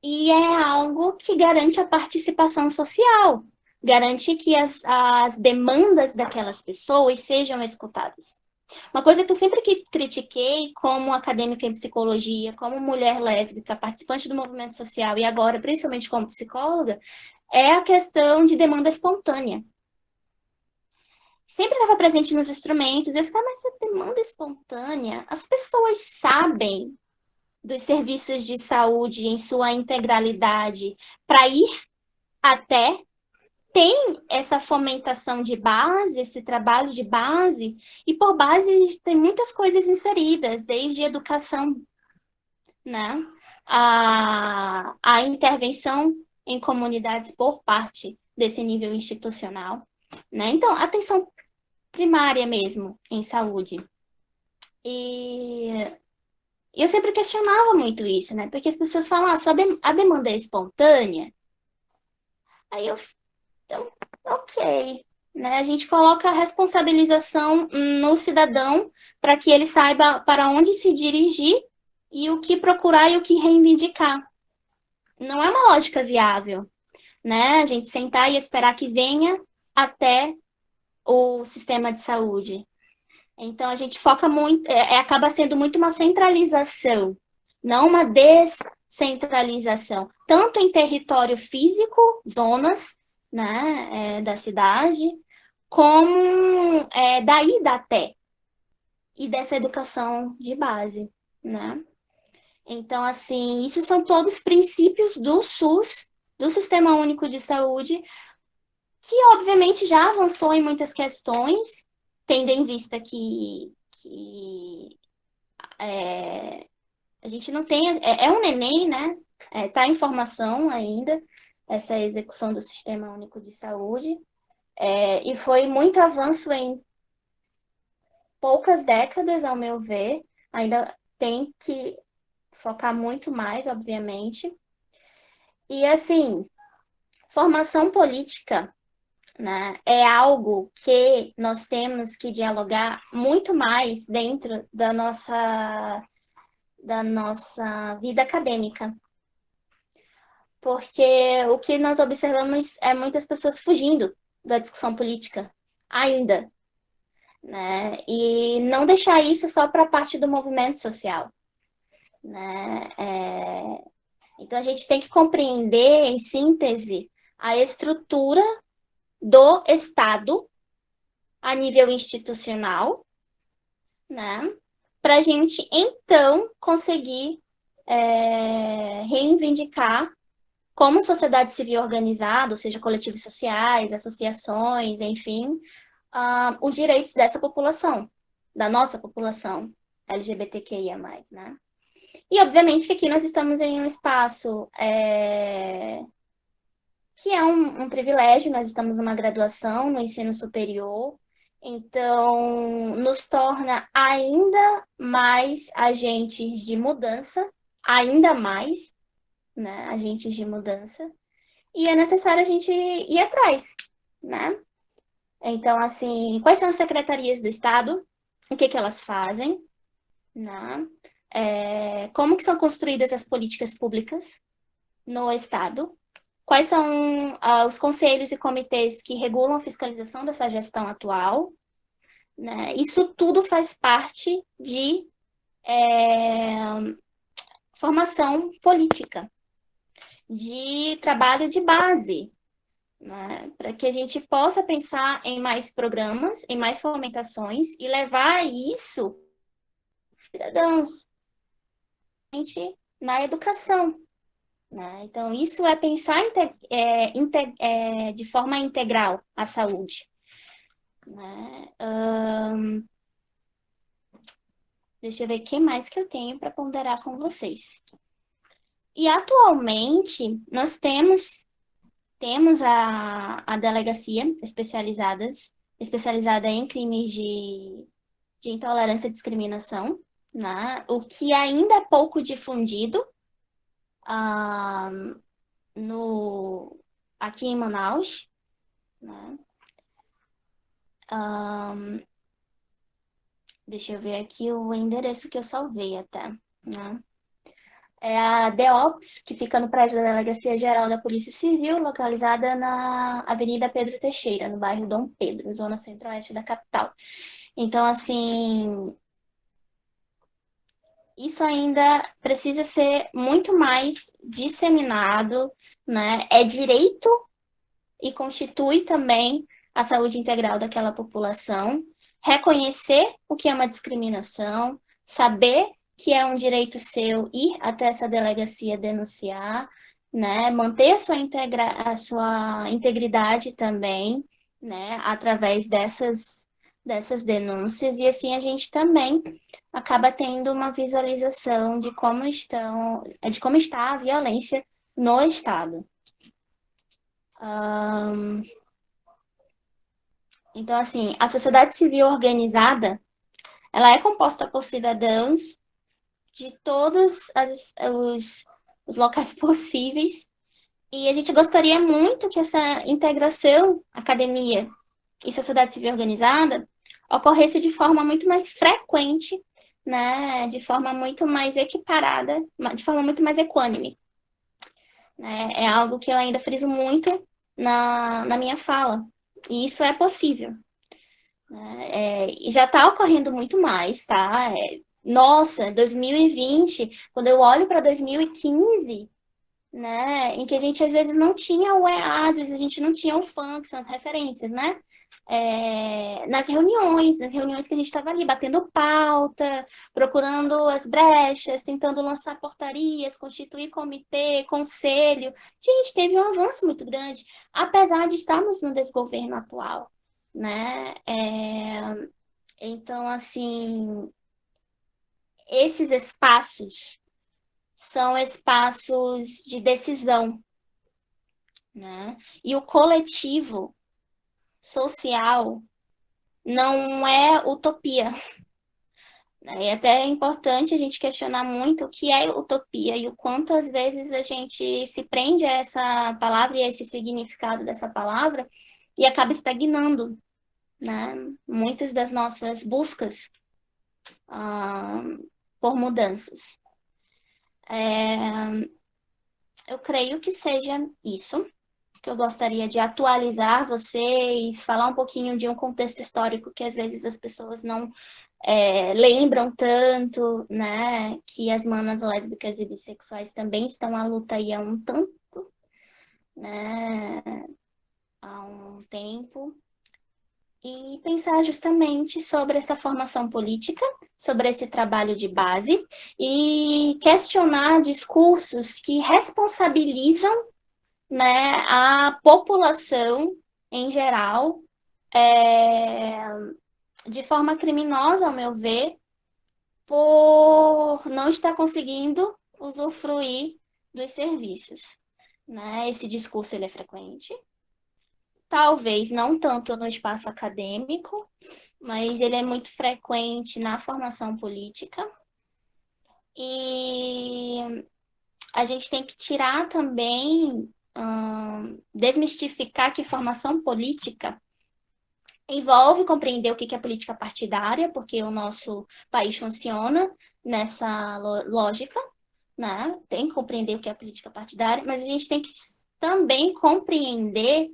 e é algo que garante a participação social, garante que as demandas daquelas pessoas sejam escutadas. Uma coisa que eu sempre critiquei como acadêmica em psicologia, como mulher lésbica, participante do movimento social e agora, principalmente como psicóloga, é a questão de demanda espontânea. Sempre estava presente nos instrumentos, eu ficava, mas essa demanda espontânea, as pessoas sabem dos serviços de saúde em sua integralidade para ir até, tem essa fomentação de base, esse trabalho de base, e por base tem muitas coisas inseridas, desde educação, né, a intervenção em comunidades por parte desse nível institucional, né? Então, atenção primária mesmo em saúde. E eu sempre questionava muito isso, né? Porque as pessoas falam, a demanda é espontânea. Aí então, ok. Né? A gente coloca a responsabilização no cidadão para que ele saiba para onde se dirigir e o que procurar e o que reivindicar. Não é uma lógica viável, né? A gente sentar e esperar que venha até o sistema de saúde. Então, a gente foca muito, acaba sendo muito uma centralização, não uma descentralização, tanto em território físico, zonas, né, da cidade, como da ida até, e dessa educação de base, né? Então, assim, isso são todos princípios do SUS, do Sistema Único de Saúde, que obviamente já avançou em muitas questões, tendo em vista que a gente não tem, um neném, né? Tá em formação ainda, essa execução do Sistema Único de Saúde, e foi muito avanço em poucas décadas, ao meu ver, ainda tem que focar muito mais, obviamente. E, assim, formação política, né, é algo que nós temos que dialogar muito mais dentro da nossa vida acadêmica. Porque o que nós observamos é muitas pessoas fugindo da discussão política, ainda, né? E não deixar isso só para a parte do movimento social, né? Então, a gente tem que compreender, em síntese, a estrutura do Estado a nível institucional, né? Para a gente, então, conseguir reivindicar, como sociedade civil organizada, ou seja, coletivos sociais, associações, enfim, os direitos dessa população, da nossa população LGBTQIA+, né? E, obviamente, que aqui nós estamos em um espaço que é um privilégio, nós estamos numa graduação, no ensino superior, então nos torna ainda mais agentes de mudança, ainda mais, né, agentes de mudança, e é necessário a gente ir atrás, né? Então, assim, quais são as secretarias do Estado? O que elas fazem? Né? Como que são construídas as políticas públicas no Estado? Quais são os conselhos e comitês que regulam a fiscalização dessa gestão atual? Né? Isso tudo faz parte de formação política, de trabalho de base, né? Para que a gente possa pensar em mais programas, em mais fomentações e levar isso cidadãos na educação. Né? Então, isso é pensar de forma integral a saúde. Né? Deixa eu ver o que mais que eu tenho para ponderar com vocês. E, atualmente, nós temos a delegacia especializada em crimes de intolerância e discriminação, né? O que ainda é pouco difundido aqui em Manaus, né? Deixa eu ver aqui o endereço que eu salvei até, né? É a DEOPS, que fica no prédio da Delegacia Geral da Polícia Civil, localizada na Avenida Pedro Teixeira, no bairro Dom Pedro, zona centro-oeste da capital. Então, assim, isso ainda precisa ser muito mais disseminado, né? É direito e constitui também a saúde integral daquela população, reconhecer o que é uma discriminação, saber que é um direito seu ir até essa delegacia denunciar, né? Manter a sua integridade também, né? Através dessas denúncias, e assim a gente também acaba tendo uma visualização de como está a violência no Estado. Então, assim, a sociedade civil organizada, ela é composta por cidadãos de todos os locais possíveis, e a gente gostaria muito que essa integração academia e sociedade civil organizada ocorresse de forma muito mais frequente, né, de forma muito mais equiparada, de forma muito mais equânime. É algo que eu ainda friso muito na minha fala, e isso é possível. né? E já está ocorrendo muito mais, tá? Nossa, 2020, quando eu olho para 2015, né, em que a gente às vezes não tinha o EA, às vezes a gente não tinha o FAM, que são as referências, né? Nas reuniões que a gente estava ali batendo pauta, procurando as brechas, tentando lançar portarias, constituir comitê, conselho. Gente, teve um avanço muito grande, apesar de estarmos no desgoverno atual, né? Então, assim, esses espaços são espaços de decisão, né? E o coletivo social não é utopia. E até é importante a gente questionar muito o que é utopia e o quanto às vezes a gente se prende a essa palavra e a esse significado dessa palavra e acaba estagnando, né? Muitas das nossas buscas por mudanças. Eu creio que seja isso que eu gostaria de atualizar vocês, falar um pouquinho de um contexto histórico que às vezes as pessoas não lembram tanto, né? Que as manas lésbicas e bissexuais também estão à luta aí há um tanto, né? Há um tempo. E pensar justamente sobre essa formação política, sobre esse trabalho de base e questionar discursos que responsabilizam, né, a população em geral de forma criminosa, ao meu ver, por não estar conseguindo usufruir dos serviços, né? Esse discurso ele é frequente, talvez não tanto no espaço acadêmico, mas ele é muito frequente na formação política. E a gente tem que tirar também, desmistificar que formação política envolve compreender o que é política partidária, porque o nosso país funciona nessa lógica, né? Tem que compreender o que é política partidária, mas a gente tem que também compreender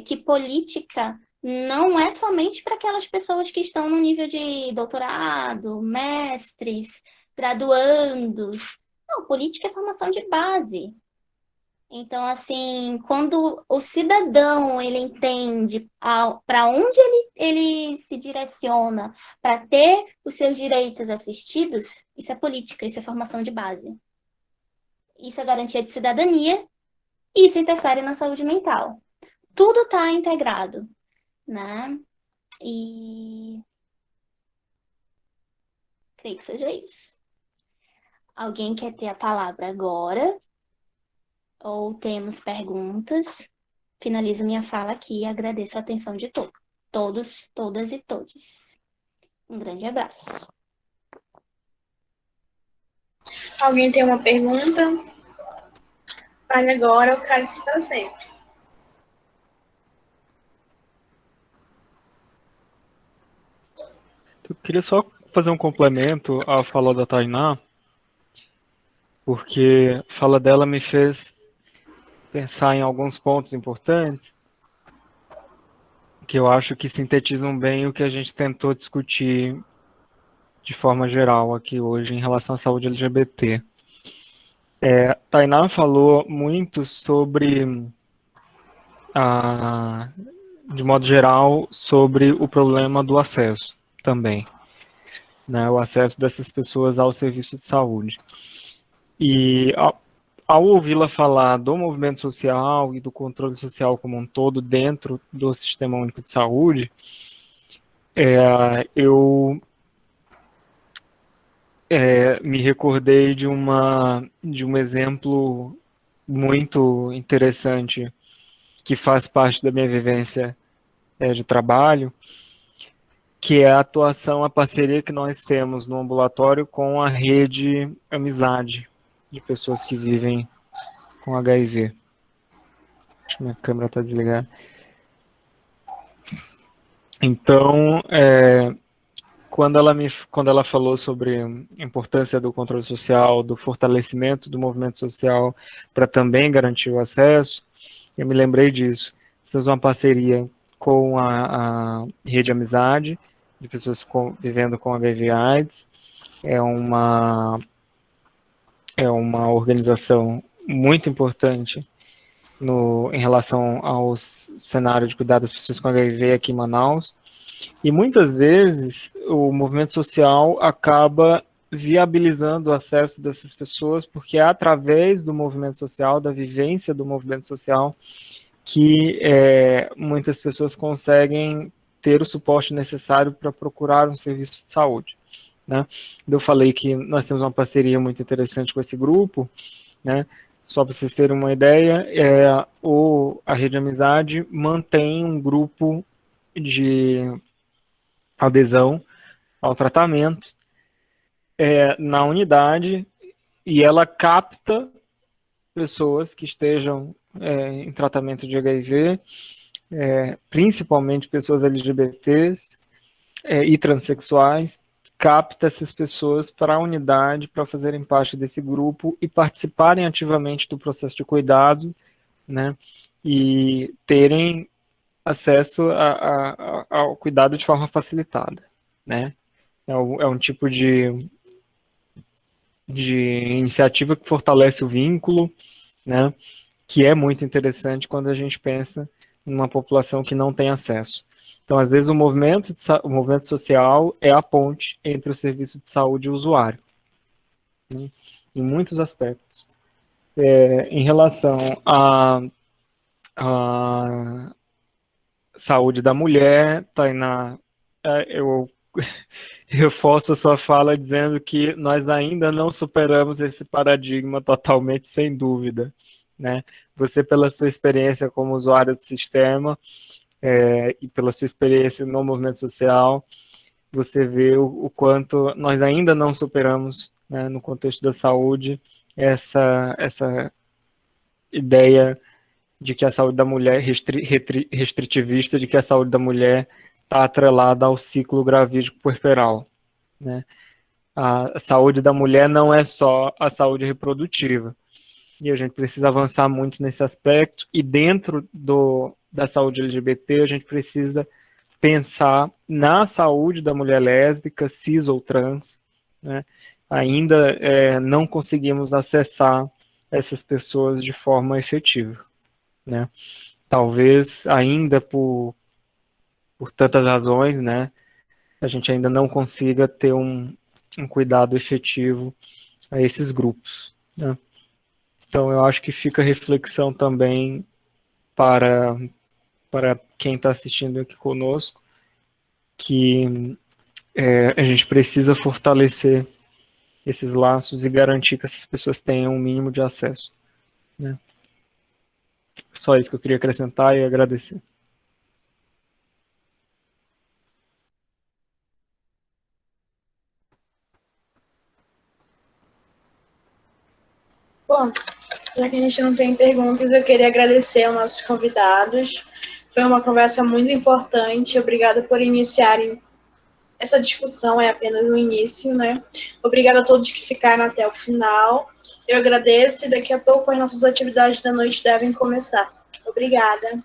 que política não é somente para aquelas pessoas que estão no nível de doutorado, mestres, graduandos. Não, política é formação de base. Então, assim, quando o cidadão ele entende para onde ele se direciona para ter os seus direitos assistidos, isso é política, isso é formação de base. Isso é garantia de cidadania e isso interfere na saúde mental. Tudo está integrado, né? E creio que seja isso. Alguém quer ter a palavra agora? Ou temos perguntas? Finalizo minha fala aqui e agradeço a atenção de todos, todas e todos. Um grande abraço. Alguém tem uma pergunta? Fale agora ou cale-se para sempre. Eu queria só fazer um complemento à fala da Tainá, porque a fala dela me fez pensar em alguns pontos importantes que eu acho que sintetizam bem o que a gente tentou discutir de forma geral aqui hoje em relação à saúde LGBT. Tainá falou muito sobre, de modo geral, sobre o problema do acesso também, né, o acesso dessas pessoas ao serviço de saúde. E ao ouvi-la falar do movimento social e do controle social como um todo dentro do Sistema Único de Saúde, eu me recordei de um exemplo muito interessante que faz parte da minha vivência de trabalho, que é a atuação, a parceria que nós temos no ambulatório com a rede Amizade, de pessoas que vivem com HIV. Acho que minha câmera está desligada. Então, quando ela falou sobre a importância do controle social, do fortalecimento do movimento social para também garantir o acesso, eu me lembrei disso. Temos uma parceria com a Rede Amizade, de pessoas vivendo com HIV/AIDS. É uma organização muito importante em relação ao cenário de cuidar das pessoas com HIV aqui em Manaus. E muitas vezes o movimento social acaba viabilizando o acesso dessas pessoas, porque é através do movimento social, da vivência do movimento social, que muitas pessoas conseguem ter o suporte necessário para procurar um serviço de saúde, né? Eu falei que nós temos uma parceria muito interessante com esse grupo, né? Só para vocês terem uma ideia, a Rede Amizade mantém um grupo de adesão ao tratamento na unidade, e ela capta pessoas que estejam em tratamento de HIV, principalmente pessoas LGBTs e transexuais, capta essas pessoas para a unidade, para fazerem parte desse grupo e participarem ativamente do processo de cuidado, né, e terem acesso ao cuidado de forma facilitada, né. É um tipo de iniciativa que fortalece o vínculo, né, que é muito interessante quando a gente pensa numa população que não tem acesso. Então, às vezes, o movimento social é a ponte entre o serviço de saúde e o usuário, né, em muitos aspectos. Em relação à saúde da mulher, Tainá, eu reforço a sua fala dizendo que nós ainda não superamos esse paradigma totalmente, sem dúvida, né? Você, pela sua experiência como usuário do sistema e pela sua experiência no movimento social, você vê o quanto nós ainda não superamos, né, no contexto da saúde, essa ideia de que a saúde da mulher restritivista, de que a saúde da mulher está atrelada ao ciclo gravídico puerperal, né? A saúde da mulher não é só a saúde reprodutiva, e a gente precisa avançar muito nesse aspecto, e dentro da saúde LGBT a gente precisa pensar na saúde da mulher lésbica, cis ou trans, né? Ainda não conseguimos acessar essas pessoas de forma efetiva, né? Talvez ainda por tantas razões, né, a gente ainda não consiga ter um cuidado efetivo a esses grupos, né? Então, eu acho que fica reflexão também para quem está assistindo aqui conosco, que a gente precisa fortalecer esses laços e garantir que essas pessoas tenham um mínimo de acesso, né? Só isso que eu queria acrescentar e agradecer. Bom, já que a gente não tem perguntas, eu queria agradecer aos nossos convidados. Foi uma conversa muito importante. Obrigada por iniciarem essa discussão, é apenas o início, né? Obrigada a todos que ficaram até o final. Eu agradeço e daqui a pouco as nossas atividades da noite devem começar. Obrigada.